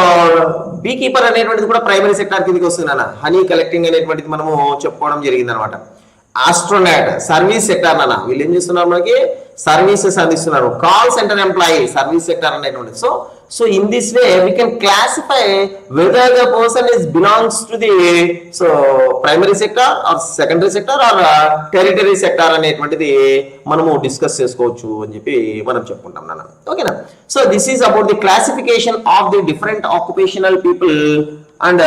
bee keeper అనేటువంటిది కూడా ప్రైమరీ సెక్టర్ కిందకి వస్తుంది అన్న. హనీ కలెక్టింగ్ అనేటువంటిది మనము చెప్పుకోవడం జరిగింది అనమాట. ఆస్ట్రోనాట్ సర్వీస్ సెక్టర్ అన్న, వీళ్ళు ఏం చేస్తున్నారు, మనకి సర్వీసెస్ అందిస్తున్నారు. Call centre employee service sector అనేటువంటి. So in this way we can classify whether the person is belongs to the primary sector or secondary sector or tertiary sector అనేటువంటిది మనము discuss చేసుకోవచ్చు అని చెప్పి మనం చెప్పుకుంటాం నాన్న. ఓకేనా. So this is about the classification of the different occupational people and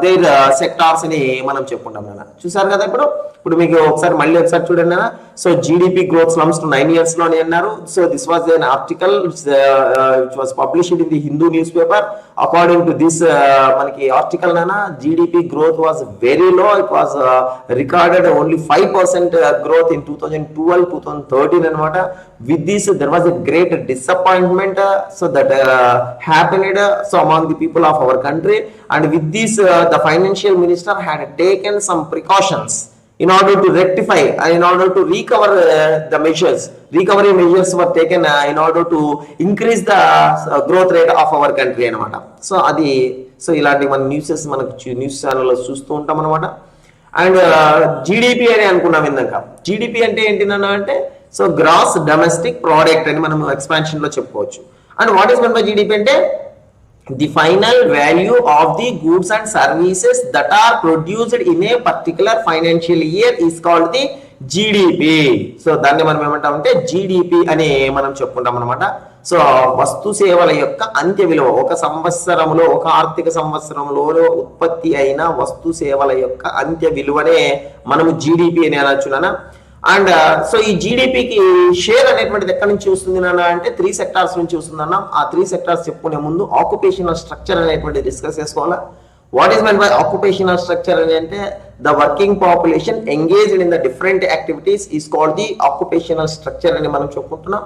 their sectors అని మనం చెప్పుకుంటాం నాన్న. చూసారు కదా. ఇప్పుడు మీకు మళ్ళీ ఒకసారి చూడండి నాన్న. So GDP growth slums to 9 years లోనే అన్నారు. So this was an article which was published in the Hindu newspaper. According to this మనకి ఆర్టికల్ నాన్న, GDP growth was very low. It was recorded only 5% growth in 2012-2013 అనమాట. With this there was a great disappointment so that happened so among the people of our country, and with this the financial minister had taken some precautions in order to rectify and in order to recover the measures. Recovery measures were taken in order to increase the growth rate of our country అనమాట. So ఇలాంటి మన news ఛానల్లో చూస్తూ ఉంటాం అనమాట. And GDP అని అనుకున్నాం ఇందాక. జీడిపి అంటే ఏంటినన్నా అంటే సో గ్రాస్ డొమెస్టిక్ ప్రోడక్ట్ అని మనం ఎక్స్పాన్షన్ లో చెప్పుకోవచ్చు. And what is mean by GDP అంటే the final value of the goods and services that are produced in a particular financial year is called the GDP. So దాన్ని మనం ఏమంటామంటే GDP అని మనం చెప్పుకుంటాం అనమాట. సో వస్తు సేవల యొక్క అంత్య విలువ, ఒక సంవత్సరంలో, ఒక ఆర్థిక సంవత్సరంలో ఉత్పత్తి అయిన వస్తు సేవల యొక్క అంత్య విలువనే మనము జీడిపి అని అనొచ్చునా. అండ్ సో ఈ జీడిపికి షేర్ అనేటువంటిది ఎక్కడి నుంచి వస్తుంది నాన్న అంటే 3 సెక్టార్స్ నుంచి వస్తుందన్న. ఆ 3 సెక్టార్స్ చెప్పుకునే ముందు ఆక్యుపేషనల్ స్ట్రక్చర్ అనేటువంటిది డిస్కస్ చేసుకోవాలా. What is meant by occupational structure అని అంటే the working population engaged in the different activities is called the occupational structure అని మనం చెప్పుకుంటున్నాం.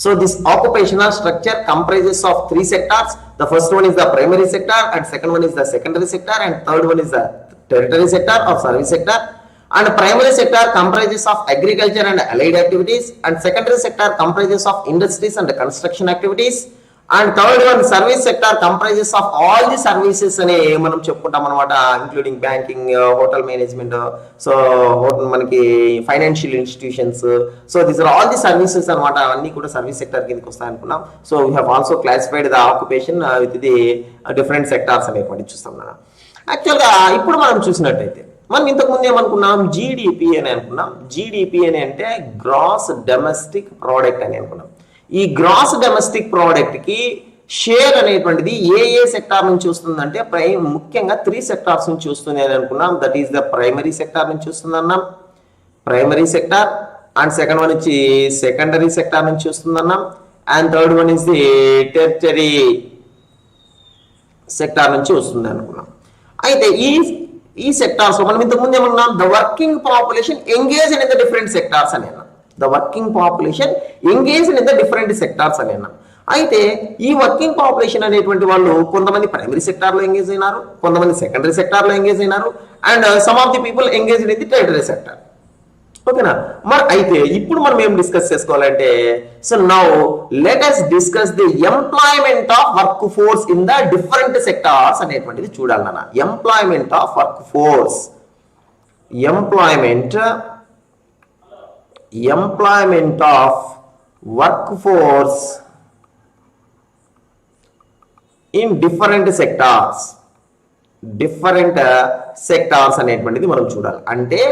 So this occupational structure comprises of 3 sectors. The first one is the primary sector, and second one is the secondary sector, and third one is the tertiary sector or service sector. And primary sector comprises of agriculture and allied activities, and secondary sector comprises of industries and construction activities, and third one service sector comprises of all the services అని మనం చెప్పుకుంటాం అనమాట, including banking, hotel management, so మనకి financial institutions. So these are all the services అనమాట. అన్ని కూడా service sector కిందకి వస్తాయి అనుకున్నాం. So we have also classified the occupation with the different sectors అనేటువంటి చూస్తాం మనం. యాక్చువల్గా ఇప్పుడు మనం చూసినట్టయితే మనం ఇంతకుముందు ఏమనుకున్నాం, జీడిపి అని అనుకున్నాం. జీడిపి అని అంటే గ్రాస్ డొమెస్టిక్ ప్రోడక్ట్ అని అనుకున్నాం. ఈ గ్రాస్ డొమెస్టిక్ ప్రోడక్ట్ కి షేర్ అనేటువంటిది ఏ సెక్టార్ నుంచి వస్తుందంటే ముఖ్యంగా 3 సెక్టార్స్ నుంచి వస్తుంది అని అనుకున్నాం. That is the primary sector నుంచి వస్తుంది అన్నాం, primary sector. And second one వచ్చి సెకండరీ సెక్టార్ నుంచి వస్తుంది అన్నాం, and third one is the territory sector నుంచి వస్తుంది అనుకున్నాం. అయితే ఈ సెక్టార్స్ లో మనం ఇంతకు ముందు ఏమన్నాం, the working population engaged in the different sectors అని అన్నాం. The working population engaged in the different sectors అని అన్నాం. అయితే ఈ వర్కింగ్ పాపులేషన్ అనేటువంటి వాళ్ళు కొంతమంది ప్రైమరీ సెక్టార్ లో ఎంగేజ్ అయినారు, కొంతమంది సెకండరీ సెక్టార్ లో ఎంగేజ్ అయినారు, and some of the people engaged in the territory sector. ఓకేనా. మరి అయితే ఇప్పుడు మనం ఏం డిస్కస్ చేసుకోవాలంటే, so now let us discuss the employment of work force in the different sectors అనేటువంటిది చూడాలి నాన్న. Employment of work force, employment of work force in different sectors అనేటువంటిది మనం చూడాలి. అంటే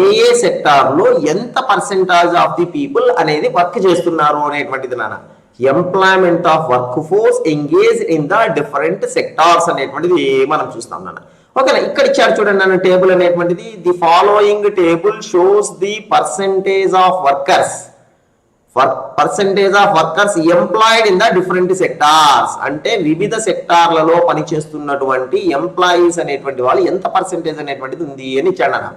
ఏ సెక్టార్ లో ఎంత పర్సెంటేజ్ ఆఫ్ ది పీపుల్ అనేది వర్క్ చేస్తున్నారు అనేటువంటిది నాన్న. Employment of work force engage in the different sectors అనేటువంటిది మనం చూస్తాం నాన్న. ఓకేనా. ఇక్కడ ఇచ్చారు చూడండి నాన్న టేబుల్ అనేటువంటిది. The following table shows the percentage of workers percentage of workers employed in the different sectors, అంటే వివిధ సెక్టార్లలో పనిచేస్తున్నటువంటి ఎంప్లాయీస్ అనేటువంటి వాళ్ళు ఎంత పర్సెంటేజ్ అనేటువంటిది ఉంది అని ఇచ్చాడు అన్న.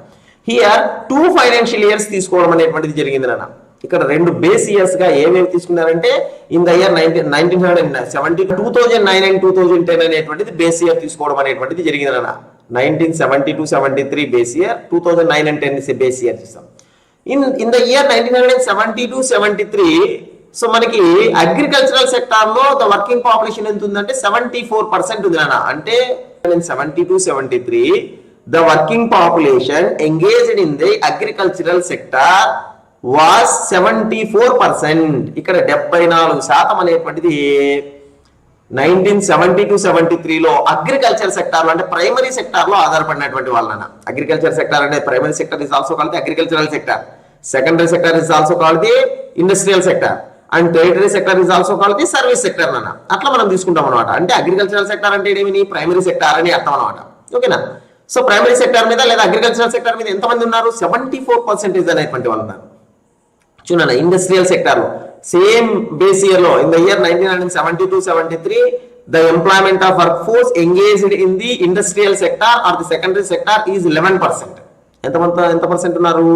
హియర్ 2 ఫైనాన్షియల్ ఇయర్స్ తీసుకోవడం అనేటువంటిది జరిగింది అన్న. ఇక్కడ 2 బేస్ ఇయర్స్ గా ఏమేమి తీసుకున్నారంటే ఇన్ ద ఇయర్ 1970 2009 అండ్ 2010 అనేటువంటిది బేస్ ఇయర్ తీసుకోవడం అనేటువంటిది జరిగింది అన్న. 1970-73 base year, 2009 and 10 base year చూస్తాం. ఇన్ ద ఇయర్ 1970-73 సో మనకి అగ్రికల్చరల్ సెక్టార్ లో ద వర్కింగ్ పాపులేషన్ ఎంత ఉందంటే 74% ఉంది అన్న. అంటే 1970-73 the working population engaged in the agricultural sector was 74%. ఇక్కడ 74% అనేటువంటిది 1970-73 లో అగ్రికల్చర్ సెక్టార్ లో అంటే ప్రైమరీ సెక్టార్ లో ఆధారపడినటువంటి వాళ్ళన. అగ్రికల్చర్ సెక్టార్ అంటే primary sector is also called the agricultural sector, secondary sector is also called the industrial sector and territory sector is also called the service sector అన్న. అట్లా మనం తీసుకుంటాం అనమాట. అంటే అగ్రికల్చరల్ సెక్టర్ అంటే ఏమి ప్రైమరీ సెక్టార్ అని అర్థం అనమాట. ఓకేనా? సో ప్రైమరీ సెక్టర్ మీద లేదా అగ్రికల్చరల్ సెక్టర్ మీద ఎంతమంది ఉన్నారు? 74% అనేటువంటి వాళ్ళు ఉన్నారు. చూడండి, ఇండస్ట్రియల్ సెక్టార్ లో సేమ్ బేస్ ఇయర్ లో in the year 1970-73 the employment of workforce engaged in the industrial sector or the secondary sector is 11%. ఎంత పర్సెంట్ ఉన్నారు?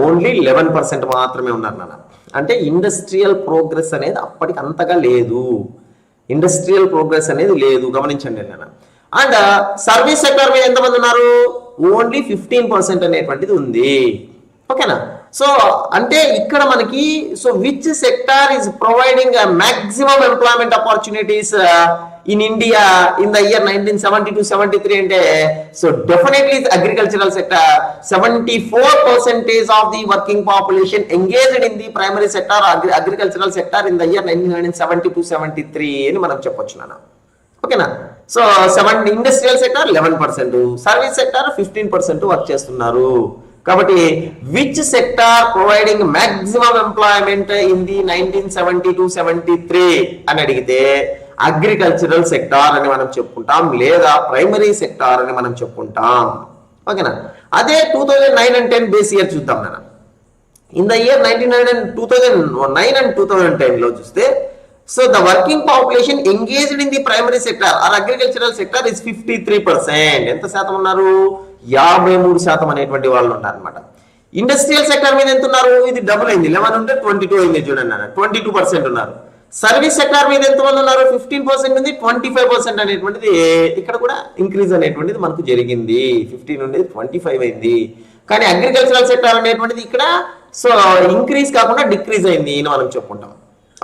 ఓన్లీ 11% మాత్రమే ఉన్నారు నాన్న. అంటే ఇండస్ట్రియల్ ప్రోగ్రెస్ అనేది అప్పటికి అంతగా లేదు. ఇండస్ట్రియల్ ప్రోగ్రెస్ అనేది లేదు, గమనించండి నాన్న. అండ్ సర్వీస్ సెక్టర్ మీద ఎంతమంది ఉన్నారు? ఓన్లీ 15% అనేటువంటిది ఉంది. ఓకేనా? సో అంటే ఇక్కడ మనకి so which sector is providing maximum employment opportunities in India in the year 1970-73 అంటే so definitely agricultural sector. 74% of the working population engaged in the primary sector agricultural sector in the year 1970-73 అని మనం చెప్పొచ్చు నాన్న. ఓకేనా? So industrial sector 11%, service sector 15% work చేస్తున్నారు. కాబట్టి which sector providing maximum employment in the 1970-73 అని అడిగితే agricultural sector అని మనం చెప్పుకుంటాం, లేదా ప్రైమరీ సెక్టార్ అని మనం చెప్పుకుంటాం. ఓకేనా? అదే 2009 and 10 బేస్ ఇయర్ చూద్దాం మనం. ఇన్ ద ఇయర్ 2009 and 2010 లో చూస్తే so the working population engaged in the primary sector or agricultural sector is 53%. ఎంత శాతం ఉన్నారు? 53% అనేటువంటి వాళ్ళు ఉన్నారు అనమాట. ఇండస్ట్రియల్ సెక్టర్ మీద ఎంత ఉన్నారు? ఇది డబుల్ అయింది, 11 ఉంటే 22 అయింది. చూడండి అన్న, 22% ఉన్నారు. సర్వీస్ సెక్టార్ మీద ఎంత మంది ఉన్నారు? 15% ఉంది, 25% అనేటువంటిది ఇక్కడ కూడా ఇంక్రీజ్ అనేటువంటిది మనకు జరిగింది. 15 ఉండేది 25 అయింది. కానీ అగ్రికల్చరల్ సెక్టార్ అనేటువంటిది ఇక్కడ సో ఇంక్రీజ్ కాకుండా డిక్రీజ్ అయింది అని మనం చెప్పుకుంటాం.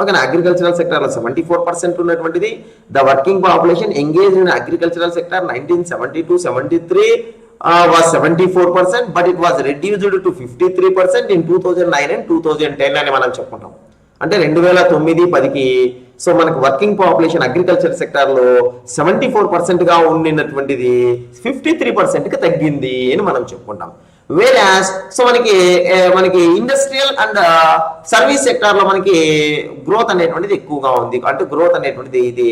ఓకేనా? అగ్రికల్చరల్ సెక్టర్ లో 74% ఉన్నటువంటిది the working population engage in agricultural sector 1970-73 was 74%, but it was reduced to 53% in 2009 and 2010 అని మనం చెప్పుకుంటాం. అంటే 2009-10కి సో మనకు వర్కింగ్ పాపులేషన్ అగ్రికల్చర్ సెక్టర్ లో 74% గా ఉండినటువంటిది 53% కి తగ్గింది అని మనం చెప్పుకుంటాం. వేరాస్ సో మనకి ఇండస్ట్రియల్ అండ్ సర్వీస్ సెక్టార్ లో మనకి గ్రోత్ అనేటువంటిది ఎక్కువగా ఉంది. అంటే గ్రోత్ అనేటువంటిది ఇది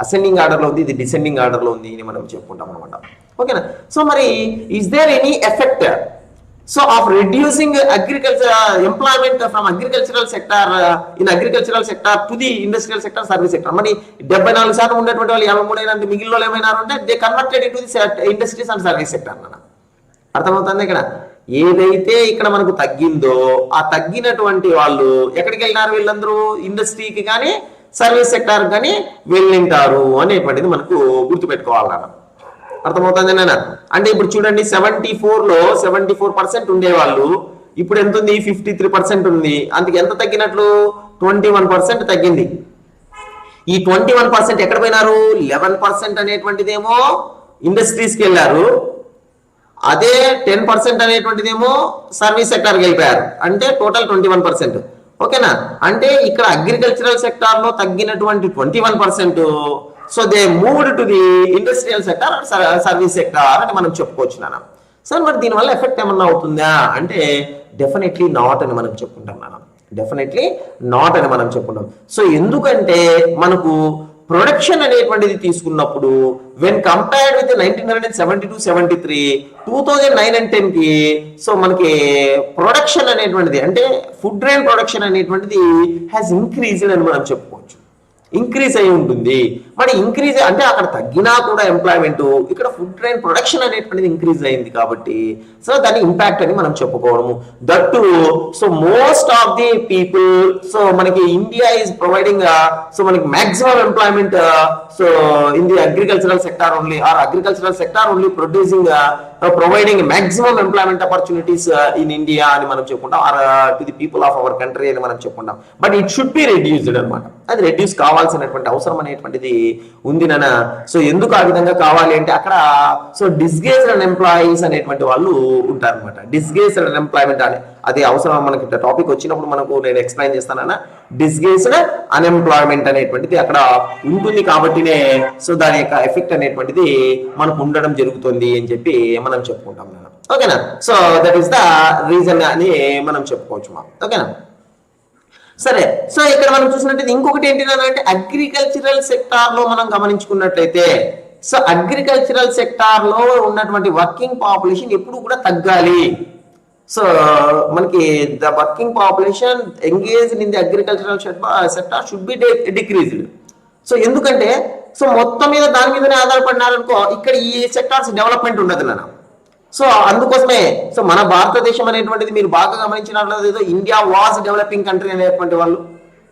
అసెండింగ్ ఆర్డర్ లో ఉంది, ఇది డిసెండింగ్ ఆర్డర్ లో ఉంది అని మనం చెప్పుకుంటాం అనమాట. ఓకేనా? సో మరి is there any effect so of reducing agriculture employment from agricultural sector in agricultural sector to the industrial sector, service sector? మరి 74% ఉన్నటువంటి వాళ్ళు 53 అయినా మిగిలిన ఏమైనా ఉంటే they converted in to the industries and service sector అన్న. అర్థమవుతుంది? ఇక్కడ ఏదైతే ఇక్కడ మనకు తగ్గిందో ఆ తగ్గినటువంటి వాళ్ళు ఎక్కడికి వెళ్ళినారు? వీళ్ళందరూ ఇండస్ట్రీకి కానీ సర్వీస్ సెక్టార్ కానీ వెళ్ళింటారు అనేటువంటిది మనకు గుర్తుపెట్టుకోవాలన్న. అర్థమవుతుంది నాన్న? అంటే ఇప్పుడు చూడండి, 74లో 74% ఉండేవాళ్ళు ఇప్పుడు ఎంత ఉంది? 53% ఉంది. అందుకు ఎంత తగ్గినట్లు? 21% తగ్గింది. ఈ 21% ఎక్కడ పోయినారు? 11% అనేటువంటిదేమో ఇండస్ట్రీస్కి వెళ్ళారు, అదే 10% అనేటువంటిదేమో సర్వీస్ సెక్టార్కి వెళ్ళిపోయారు. అంటే టోటల్ 21%. ఓకేనా? అంటే ఇక్కడ అగ్రికల్చరల్ సెక్టార్ లో తగ్గినటువంటి 21%, so they moved to the industrial sector service sector అని మనం చెప్పుకోవచ్చు నాన్న. సార్ మరి దీనివల్ల ఎఫెక్ట్ ఏమన్నా అవుతుందా అంటే డెఫినెట్లీ నాట్ అని మనం చెప్పుకుంటాం నాన్న. డెఫినెట్లీ నాట్ అని మనం చెప్పుకుంటాం. సో ఎందుకంటే మనకు ప్రొడక్షన్ అనేటువంటిది తీసుకున్నప్పుడు వెన్ కంపేర్డ్ విత్ 1972-73 2009 and 10 కి సో మనకి ప్రొడక్షన్ అనేటువంటిది అంటే ఫుడ్ గ్రెయిన్ ప్రొడక్షన్ అనేటువంటిది హ్యాస్ ఇంక్రీజ్డ్ అని మనం చెప్పుకోవచ్చు. ఇంక్రీజ్ అయి ఉంటుంది. మరి ఇంక్రీజ్ అంటే అక్కడ తగ్గినా కూడా ఎంప్లాయ్మెంట్, ఇక్కడ ఫుడ్ గ్రెయిన్ ప్రొడక్షన్ అనేటువంటిది ఇంక్రీజ్ అయింది కాబట్టి సో దాని ఇంపాక్ట్ అని మనం చెప్పుకోవడము. That so most of the people so మనకి ఇండియా ఈజ్ ప్రొవైడింగ్ సో మనకి maximum employment so in the agricultural sector only or agricultural sector only producing providing maximum employment opportunities in India అని మనం చెప్పుకుంటాం, or to the people of our country అని మనం చెప్పుకుంటాం. But it should be reduced అనమాట. అది reduce కావాల్సినటువంటి అవసరం అనేటువంటిది ఉంది నాన్న. సో ఎందుకు ఆ విధంగా కావాలి అంటే అక్కడ సో డిస్గేజ్డ్ అన్ ఎంప్లాయీస్ అనేటువంటి వాళ్ళు ఉంటారనమాట. డిస్గేజ్డ్ అన్ ఎంప్లాయ్మెంట్ అని అది అవసరం మనకి టాపిక్ వచ్చినప్పుడు మనకు నేను ఎక్స్ప్లెయిన్ చేస్తానన్న. డిస్గేజ్డ్ అన్ఎంప్లాయ్మెంట్ అనేటువంటిది అక్కడ ఉంటుంది కాబట్టినే సో దాని యొక్క ఎఫెక్ట్ అనేటువంటిది మనకు ఉండడం జరుగుతుంది అని చెప్పి మనం చెప్పుకుంటాం నాన్న. ఓకేనా. So that is the reason అని మనం చెప్పుకోవచ్చు మా. ఓకేనా. సరే, సో ఇక్కడ మనం చూసినట్లయితే ఇంకొకటి ఏంటంటే అగ్రికల్చరల్ సెక్టార్ లో మనం గమనించుకున్నట్లయితే సో అగ్రికల్చరల్ సెక్టార్ లో ఉన్నటువంటి వర్కింగ్ పాపులేషన్ ఎప్పుడు కూడా తగ్గాలి. సో మనకి the working population engaged in the agricultural sector should be decreased. So ఎందుకంటే సో మొత్తం మీద దాని మీదనే ఆధారపడినారనుకో ఇక్కడ ఈ సెక్టార్స్ డెవలప్మెంట్ ఉండదు నాన్న. సో అందుకోసమే సో మన భారతదేశం అనేటువంటిది మీరు బాగా గమనించినట్లయితే ఇండియా వాజ్ డెవలపింగ్ కంట్రీ అనేటువంటి వాళ్ళు,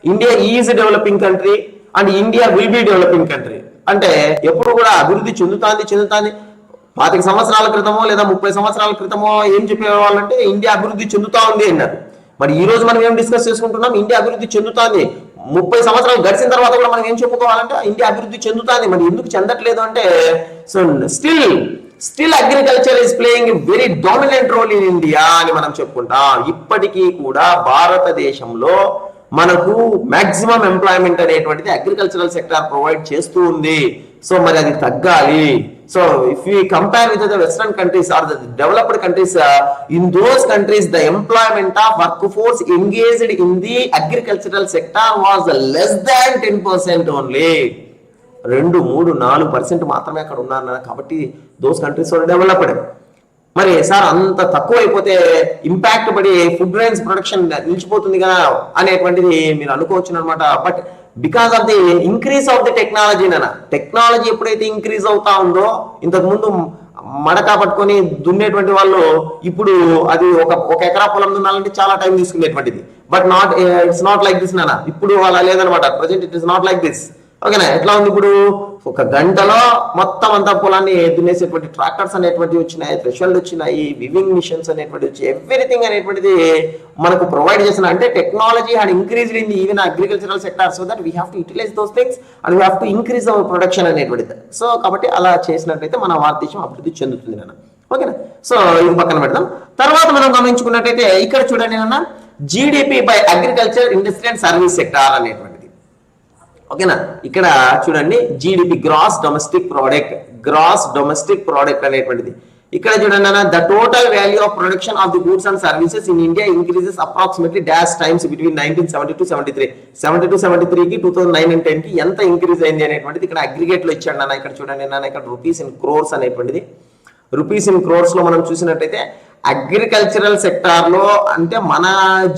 India is developing country and India will be developing country అంటే ఎప్పుడు కూడా అభివృద్ధి చెందుతాంది. 25 సంవత్సరాల క్రితమో లేదా 30 సంవత్సరాల క్రితమో ఏం చెప్పేవాళ్ళంటే ఇండియా అభివృద్ధి చెందుతా ఉంది అన్నారు. మరి ఈ రోజు మనం ఏం డిస్కస్ చేసుకుంటున్నాం, ఇండియా అభివృద్ధి చెందుతాంది. 30 సంవత్సరాలు గడిచిన తర్వాత కూడా మనం ఏం చెప్పుకోవాలంటే ఇండియా అభివృద్ధి చెందుతాంది. మరి ఎందుకు చెందట్లేదు అంటే so still agriculture is playing a very dominant role in India అని మనం చెప్పుకుంటాం. ఇప్పటికీ కూడా భారతదేశంలో మనకు మాక్సిమం ఎంప్లాయ్మెంట్ అనేటువంటిది అగ్రికల్చరల్ సెక్టార్ ప్రొవైడ్ చేస్తూ ఉంది. సో మరి అది తగ్గాలి. So if you compare with the western countries or the developed countries, in those countries the employment of work force engaged in the agricultural sector was less than 10% only. 2, 3, 4% మాత్రమే అక్కడ ఉన్నారు కాబట్టి those countries are developed. మరి sir అంత తక్కువ అయిపోతే impact పడి food grains production నిలిచిపోతుంది కదా అనేటువంటిది మీరు అనుకోవచ్చు అనమాట. But because of the increase of the technology technology ఎప్పుడైతే ఇంక్రీజ్ అవుతా ఉందో, ఇంతకు ముందు మడక పట్టుకొని దున్నేటువంటి వాళ్ళు ఇప్పుడు అది ఒక ఎకరా పొలం దున్నాలంటే చాలా టైం తీసుకునేటువంటిది. But it's not like this నాన్న. ఇప్పుడు అలా లేదనమాట. Present it is not like this. ఓకేనా. ఎట్లా ఉంది ఇప్పుడు 1 గంటలో మొత్తం అంతా పొలాన్ని దున్నేసేటువంటి ట్రాక్టర్స్ అనేటువంటివి వచ్చినాయి, థ్రెషోల్డ్ వచ్చినాయి, వివింగ్ మిషన్స్ అనేటువంటివి వచ్చి ఎవ్రీథింగ్ అనేటువంటిది మనకు ప్రొవైడ్ చేసిన అంటే technology had increased in even agricultural sector. So that we have to utilize those things and we have to increase our production అనేటువంటిది. సో కాబట్టి అలా చేసినట్లయితే మన భారతదేశం అభివృద్ధి చెందుతుంది నాన్న. ఓకేనా. సో ఇది పక్కన పెడదాం. తర్వాత మనం గమనించుకున్నట్టయితే ఇక్కడ చూడండి నాన్న, GDP by agriculture, industry and service sector అనేటువంటిది. ఓకేనా. ఇక్కడ చూడండి జీడిపి గ్రాస్ డొమెస్టిక్ ప్రోడక్ట్ అనేటువంటిది. ఇక్కడ చూడండి అన్న, the total value of production of the goods and services in India increases approximately dash times between 1972-73 కి 2009 and 10 కి ఎంత ఇంక్రీజ్ అయింది అనేటువంటిది ఇక్కడ అగ్రిగేట్ లో ఇచ్చాడు నాన్న. ఇక్కడ చూడండి నాన్న, ఇక్కడ రూపీస్ ఇన్ క్రోర్స్ అనేటువంటిది. రూపీస్ ఇన్ క్రోర్స్ లో మనం చూసినట్టయితే అగ్రికల్చరల్ సెక్టార్ లో అంటే మన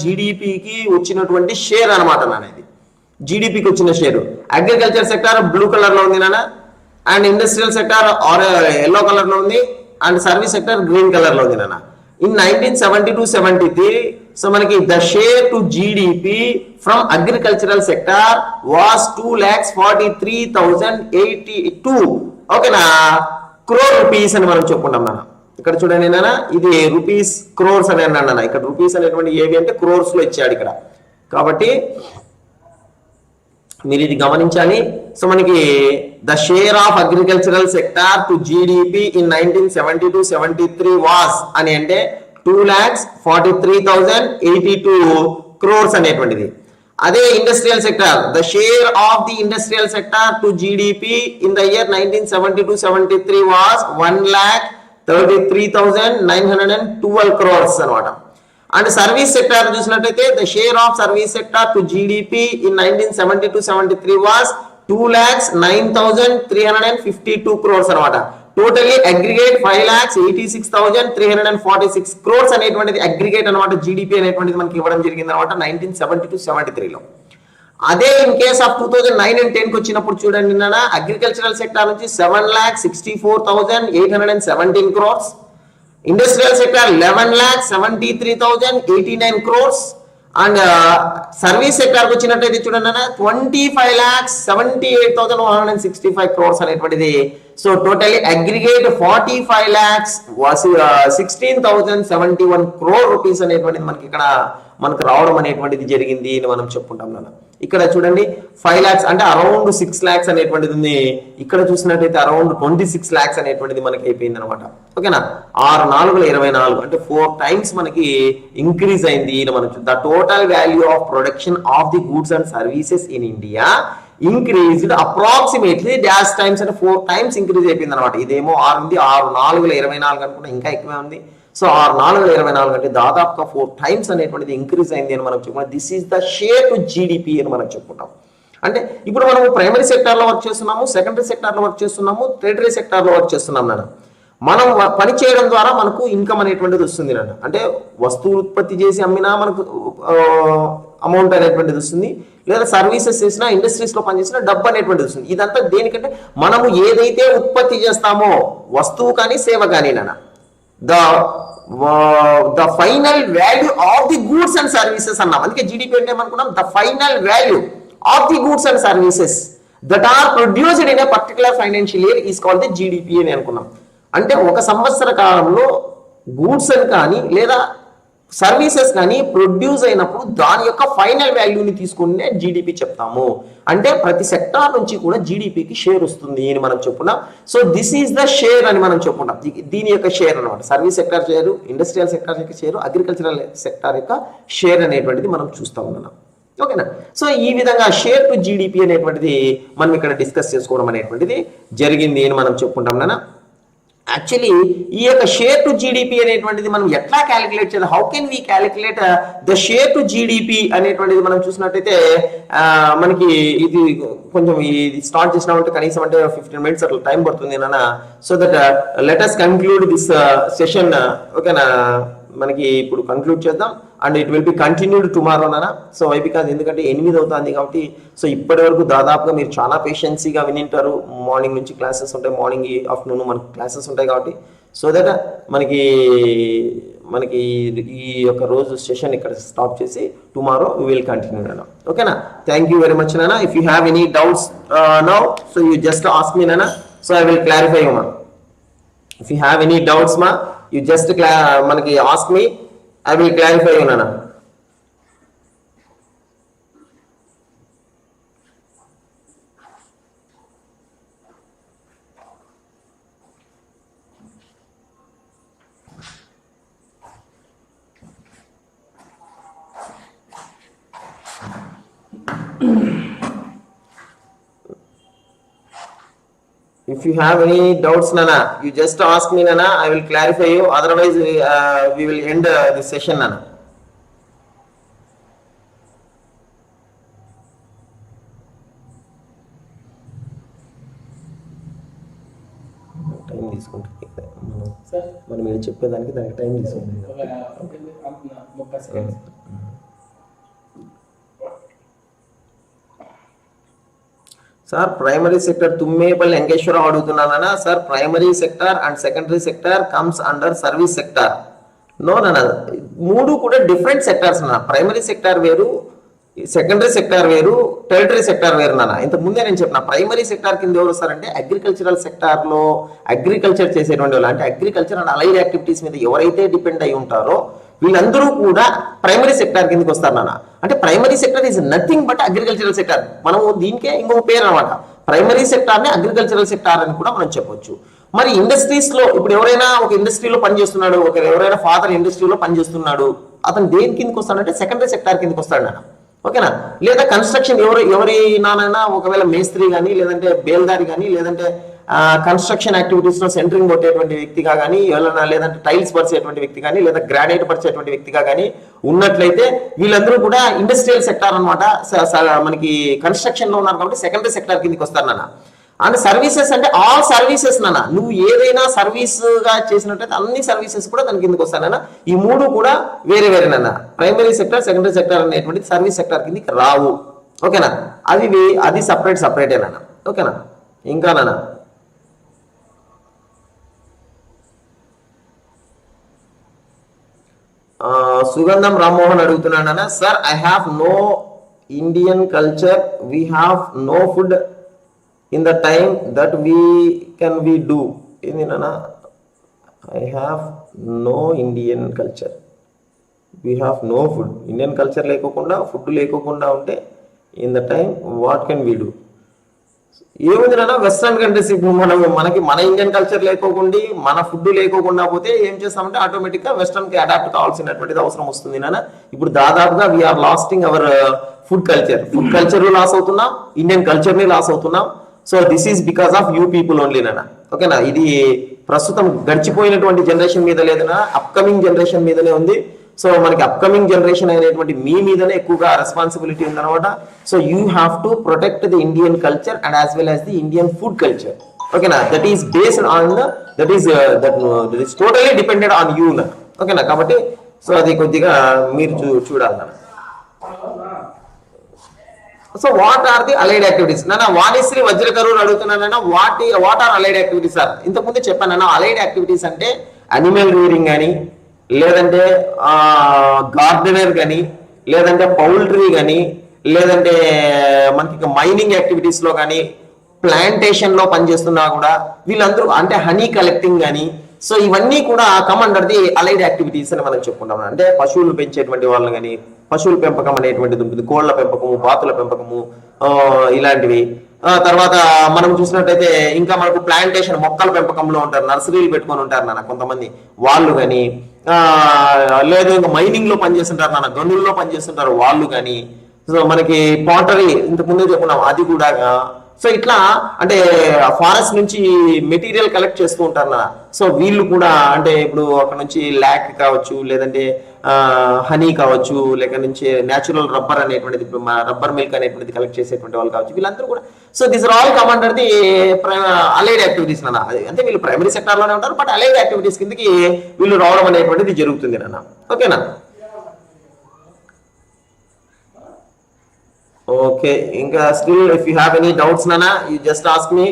జీడిపికి వచ్చినటువంటి షేర్ అనమాట నాన్న. ఇది జీడిపికి వచ్చిన share. Agriculture sector blue colour లో ఉంది నాన్న, and industrial sector yellow colour లో ఉంది, and service sector green colour లో ఉంది నాన్న. ఇన్ 1972-73 సో మనకి the share to GDP from agricultural sector was 2,43,082 ఓకేనా క్రోర్ రూపీస్ అని మనం చెప్పుకుంటాం నాన్న. ఇక్కడ చూడండి నాన్న, ఇది రూపీస్ క్రోర్స్ అని అన్నాను. ఇక్కడ రూపీస్ అనేటువంటి ఏవి అంటే క్రోర్స్ లో ఇచ్చాడు ఇక్కడ. కాబట్టి మీరు ఇది గమనించాలి. సో మనకి the share of agricultural sector to GDP in 1972-73 was అని అంటే 2,43,082 క్రోర్స్ అనేటువంటిది. అదే industrial sector, the share of the industrial sector to GDP in the year 1972-73 was 1,33,912 crores అనమాట. అండ్ సర్వీస్ సెక్టార్ చూసినట్లయితే the share of service sector to GDP in 1972-73 was 2,09,352 crores అనమాట. Totally aggregate 5,86,346 crores అనేటువంటిది aggregate అనమాట. GDP అనేటువంటిది మనకి ఇవ్వడం జరిగింది అనమాట 1972-73లో. అదే ఇన్ కేస్ ఆఫ్ 2009 and 10 కి వచ్చినప్పుడు చూడండి నాన్న, అగ్రికల్చరల్ సెక్టార్ నుంచి 7,64,817 crores, industrial sector 11,73,089 crores, and service సెక్టార్కి వచ్చినట్టయితే చూడండి అన్న 25,78,165 crores అనేటువంటిది. So totally aggregate 45,16,071 crore rupees అనేటువంటిది మనకు రావడం అనేటువంటిది జరిగింది అని మనం చెప్పుకుంటాం నాన్న. ఇక్కడ చూడండి 5 lakhs అంటే అరౌండ్ 6 lakhs అనేటువంటిది ఉంది. ఇక్కడ చూసినట్టయితే అరౌండ్ 26 lakhs అనేటువంటిది మనకి అయిపోయింది అనమాట. ఓకేనా, 6,4,24 అంటే 4 times మనకి ఇంక్రీజ్ అయింది అని మనం. The total value of production of the goods and services in India increased approximately dash times అంటే 4 times ఇంక్రీజ్ అయిపోయింది అనమాట. ఇదేమో 6 ఉంది, 6,4,24 అనుకుంటే ఇంకా ఎక్కువే ఉంది. సో 6,4,24 అంటే దాదాపుగా 4 times అనేటువంటిది ఇంక్రీజ్ అయింది అని మనం చెప్పుకుంటాం. This is the share to GDP అని మనం చెప్పుకుంటాం. అంటే ఇప్పుడు మనం ప్రైమరీ సెక్టార్లో వర్క్ చేస్తున్నాము, సెకండరీ సెక్టార్లో వర్క్ చేస్తున్నాము, టెరిటరీ సెక్టార్లో వర్క్ చేస్తున్నాం నాన్న. మనం పని చేయడం ద్వారా మనకు ఇన్కమ్ అనేటువంటిది వస్తుంది నాన్న. అంటే వస్తువులు ఉత్పత్తి చేసి అమ్మినా మనకు అమౌంట్ అనేటువంటిది వస్తుంది, లేదా సర్వీసెస్ చేసినా ఇండస్ట్రీస్లో పనిచేసినా డబ్బు అనేటువంటిది వస్తుంది. ఇదంతా దేనికంటే మనము ఏదైతే ఉత్పత్తి చేస్తామో వస్తువు కానీ సేవ కానీ నాన్న, the final value of the goods and services అన్నాం. అందుకే జీడిపి అంటే ఏమనుకున్నాం, the final value of the goods and services that are produced in a particular financial year is called the GDP అని అనుకున్నాం. అంటే ఒక సంవత్సర కాలంలో గూడ్స్ అని కానీ లేదా సర్వీసెస్ కానీ ప్రొడ్యూస్ అయినప్పుడు దాని యొక్క ఫైనల్ వాల్యూని తీసుకునే జీడిపి చెప్తాము. అంటే ప్రతి సెక్టార్ నుంచి కూడా జీడిపికి షేర్ వస్తుంది అని మనం చెప్పుకున్నాం. So this is the share అని మనం చెప్పుకుంటాం. దీని యొక్క షేర్ అనమాట. Service sector share, industrial sector యొక్క షేరు, అగ్రికల్చరల్ సెక్టార్ యొక్క షేర్ అనేటువంటిది మనం చూస్తూ ఉన్నాం. ఓకేనా, సో ఈ విధంగా షేర్ టు జీడిపి అనేటువంటిది మనం ఇక్కడ డిస్కస్ చేసుకోవడం అనేటువంటిది జరిగింది అని మనం చెప్పుకుంటాం నాన్న. యాక్చువల్లీ ఈ యొక్క షేర్ టు జీడిపి అనేటువంటిది మనం ఎట్లా క్యాలిక్యులేట్ చేయాలి, how can we calculate the share to GDP అనేటువంటిది మనం చూసినట్టయితే మనకి ఇది కొంచెం ఇది స్టార్ట్ చేసినామంటే కనీసం అంటే 15 minutes అట్లా టైం పడుతుంది నాన్న. So that let us conclude this session. ఓకేనా, మనకి ఇప్పుడు కంక్లూడ్ చేద్దాం and it will be continued tomorrow నాన్న. సో వై బికాజ్ ఎందుకంటే 8 అవుతుంది కాబట్టి. సో ఇప్పటి వరకు దాదాపుగా మీరు చాలా పేషెన్సీగా వినింటారు. మార్నింగ్ నుంచి క్లాసెస్ ఉంటాయి, మార్నింగ్ ఆఫ్టర్నూన్ మనకి క్లాసెస్ ఉంటాయి కాబట్టి. సో దట్ మనకి ఈ యొక్క రోజు సెషన్ ఇక్కడ స్టాప్ చేసి టుమారో వి విల్ కంటిన్యూ నాన్న. ఓకేనా, థ్యాంక్ యూ వెరీ మచ్ నాన్న. If you have any doubts now so you just ask me నాన్న. So I will clarify you మా. If you have any doubts మా you just మనకి ask me, I will clarify you nana. If you have any doubts nana, you just ask me nana, I will clarify you. Otherwise we will end this session nana. Time తీసుకుంటుంది మనం మీరు చెప్పేదానికి దానికి time తీసుకుంటుంది. Sir primary sector Tummepalli Venkateswara Rao అడుగుతున్నానా sir, primary sector and secondary sector comes under service sector. No నాన్న, మూడు కూడా డిఫరెంట్ సెక్టార్స్ నాన్న. ప్రైమరీ సెక్టార్ వేరు, సెకండరీ సెక్టార్ వేరు, టెరిటరీ సెక్టార్ వేరు నాన్న. ఇంతకు ముందే నేను చెప్పిన ప్రైమరీ సెక్టార్ కింద ఎవరు వస్తారంటే అగ్రికల్చరల్ సెక్టార్లో అగ్రికల్చర్ చేసేటువంటి వాళ్ళు, అంటే అగ్రికల్చర్ అండ్ అలైడ్ యాక్టివిటీస్ మీద ఎవరైతే డిపెండ్ అయి ఉంటారో వీళ్ళందరూ కూడా ప్రైమరీ సెక్టార్ కిందకి వస్తారు నాన్న. అంటే primary sector is nothing but agricultural sector. మనం దీనికే ఇంకొక పేరు అనమాట. ప్రైమరీ సెక్టార్ని అగ్రికల్చరల్ సెక్టార్ అని కూడా మనం చెప్పొచ్చు. మరి ఇండస్ట్రీస్ లో ఇప్పుడు ఎవరైనా ఒక ఇండస్ట్రీలో పనిచేస్తున్నాడు, ఎవరైనా ఫాదర్ ఇండస్ట్రీలో పనిచేస్తున్నాడు, అతను దేని కిందకి వస్తాడంటే సెకండరీ సెక్టార్ కిందకి వస్తాడు నాన్న. ఓకేనా. లేదా కన్స్ట్రక్షన్ ఎవరి నానైనా ఒకవేళ మేస్త్రి కానీ లేదంటే బేల్దారి కానీ లేదంటే కన్స్ట్రక్షన్ యాక్టివిటీస్ లో సెంటరింగ్ కొట్టేటువంటి వ్యక్తిగా కానీ ఎవరైనా లేదంటే టైల్స్ పరిచేటువంటి వ్యక్తి కానీ లేదా గ్రానైట్ పరిచేటువంటి వ్యక్తిగా కానీ ఉన్నట్లయితే వీళ్ళందరూ కూడా ఇండస్ట్రియల్ సెక్టార్ అనమాట. మనకి కన్స్ట్రక్షన్ లో ఉన్నారు కాబట్టి సెకండరీ సెక్టార్ కిందకి వస్తారు నాన్న. అండ్ సర్వీసెస్ అంటే ఆల్ సర్వీసెస్ నాన్న, నువ్వు ఏదైనా సర్వీస్ గా చేసినట్లయితే అన్ని సర్వీసెస్ కూడా దాని కిందకి వస్తానన్నా. ఈ మూడు కూడా వేరే వేరే నాన్న. ప్రైమరీ సెక్టర్ సెకండరీ సెక్టర్ అనేటువంటి సర్వీస్ సెక్టర్ కిందకి రావు. ఓకేనా, అది సపరేటే నాన్న. ఓకేనా. ఇంకా నాన్న సుగంధం రామ్మోహన్ అడుగుతున్నాను, sir I have no Indian culture, we have no food in the time that we do ఏంది నాన్న, I have no Indian culture, we have no food. Indian culture లేకోకుండా ఫుడ్ లేకోకుండా ఉంటే in the time what can we do. ఏముంది నాన్న, western countries ఇప్పుడు మనకి మన ఇండియన్ కల్చర్ లేకోకుండా మన ఫుడ్ లేకోకుండా పోతే ఏం చేస్తామంటే ఆటోమేటిక్ గా వెస్ట్రన్ కి అడాప్ట్ కావాల్సినటువంటిది అవసరం వస్తుంది నాన్న. ఇప్పుడు దాదాపుగా we are lasting our food culture loss అవుతున్నాం, ఇండియన్ కల్చర్ ని లాస్ అవుతున్నాం. So this is because of you people only నాన్న. ఓకేనా. ఇది ప్రస్తుతం గడిచిపోయినటువంటి జనరేషన్ మీద లేదన్నా, అప్కమింగ్ జనరేషన్ మీదనే ఉంది. సో మనకి అప్కమింగ్ జనరేషన్ అయినటువంటి మీ మీదనే ఎక్కువగా రెస్పాన్సిబిలిటీ ఉందన్నమాట. So you have to protect the Indian culture and as well as the Indian food culture. ఓకేనా. That is based on that is totally depended on you నా. ఓకేనా. కాబట్టి సో అది కొద్దిగా మీరు చూడాలన్నా. So what are the allied activities నాన్న, వాణిశ్రీ వజ్రకరూర్ అడుగుతున్నానన్నా, what are allied activities sir. ఇంతకుముందే చెప్పానన్నా, అలైడ్ యాక్టివిటీస్ అంటే అనిమల్ రీరింగ్ కానీ లేదంటే గార్డెనర్ కానీ లేదంటే పౌల్ట్రీ కానీ లేదంటే మనకి మైనింగ్ యాక్టివిటీస్ లో కానీ ప్లాంటేషన్ లో పనిచేస్తున్నా కూడా వీళ్ళందరూ అంటే హనీ కలెక్టింగ్ కానీ, సో ఇవన్నీ కూడా come under the allied activities అని మనం చెప్పుకుంటాం. అంటే పశువులు పెంచేటువంటి వాళ్ళని కానీ, పశువుల పెంపకం అనేటువంటిది ఉంటుంది, కోళ్ల పెంపకము, బాతుల పెంపకము, ఇలాంటివి. తర్వాత మనం చూసినట్టయితే ఇంకా మనకు ప్లాంటేషన్ మొక్కల పెంపకంలో ఉంటారు, నర్సరీలు పెట్టుకొని ఉంటారు నాన్న కొంతమంది వాళ్ళు కానీ, లేదు ఇంకా మైనింగ్ లో పనిచేస్తుంటారు నాన్న, గనుల్లో పనిచేస్తుంటారు వాళ్ళు కానీ. సో మనకి పాటరీ ఇంతకు ముందే చెప్పుకున్నాం అది కూడా. సో ఇట్లా అంటే ఫారెస్ట్ నుంచి మెటీరియల్ కలెక్ట్ చేస్తూ ఉంటారు నా. సో వీళ్ళు కూడా అంటే ఇప్పుడు అక్కడ నుంచి ల్యాక్ కావచ్చు లేదంటే హనీ కావచ్చు, లేక నుంచి న్యాచురల్ రబ్బర్ అనేటువంటిది రబ్బర్ మిల్క్ అనేటువంటిది కలెక్ట్ చేసేటువంటి వాళ్ళు కావచ్చు, వీళ్ళందరూ కూడా. So this are all come under the allied activities నాన్న. అంటే వీళ్ళు ప్రైమరీ సెక్టార్ లోనే ఉంటారు, బట్ అలైడ్ యాక్టివిటీస్ కిందకి వీళ్ళు రావడం అనేటువంటిది జరుగుతుంది నాన్న. ఓకేనా. ఓకే, ఇంకా still if you have any doubts నానా you just ask me.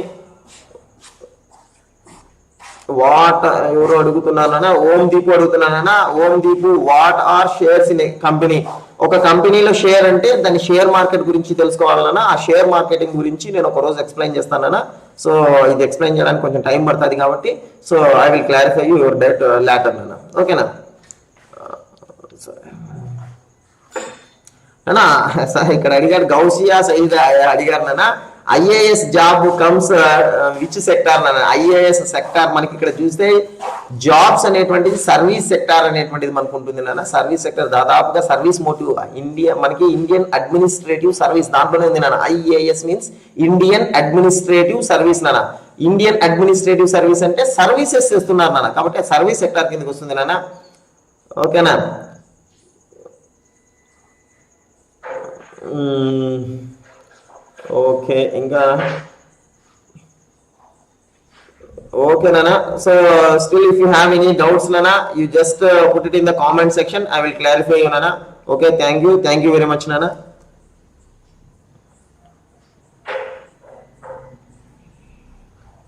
What ఎవరు అడుగుతున్నానా, ఓం దీపు అడుగుతున్నానా. Om Deepu, what are shares in a company. ఒక కంపెనీలో షేర్ అంటే దాని షేర్ మార్కెట్ గురించి తెలుసుకోవాలన్నా, ఆ షేర్ మార్కెటింగ్ గురించి నేను ఒక రోజు ఎక్స్ప్లెయిన్ చేస్తానన్నా. సో ఇది ఎక్స్ప్లెయిన్ చేయడానికి కొంచెం టైం పడుతుంది కాబట్టి so I will clarify you your date later నాన్న. ఓకేనా. అన్నా సార్ ఇక్కడ అడిగారు గౌసియా సైద్ అడిగారు నాన్న, IAS job comes which sector నాన్న. ఐఏఎస్ సెక్టార్ మనకి ఇక్కడ చూస్తే జాబ్స్ అనేటువంటిది సర్వీస్ సెక్టార్ అనేటువంటిది మనకు ఉంటుంది నాన్న. సర్వీస్ సెక్టార్ దాదాపుగా సర్వీస్ మోటివ్ మనకి ఇండియన్ అడ్మినిస్ట్రేటివ్ సర్వీస్ దాంట్లోనే ఉంది నాన్న. IAS means Indian administrative service నాన్న. ఇండియన్ అడ్మినిస్ట్రేటివ్ సర్వీస్ అంటే సర్వీసెస్ చేస్తున్నారు నాన్న, కాబట్టి సర్వీస్ సెక్టార్ కిందకి వస్తుంది నాన్న. ఓకేనా. ఓకే, ఇంకా ఓకే నానా. So still if you have any doubts నానా you just put it in the comment section, I will clarify you నానా. Okay, thank you very much నానా.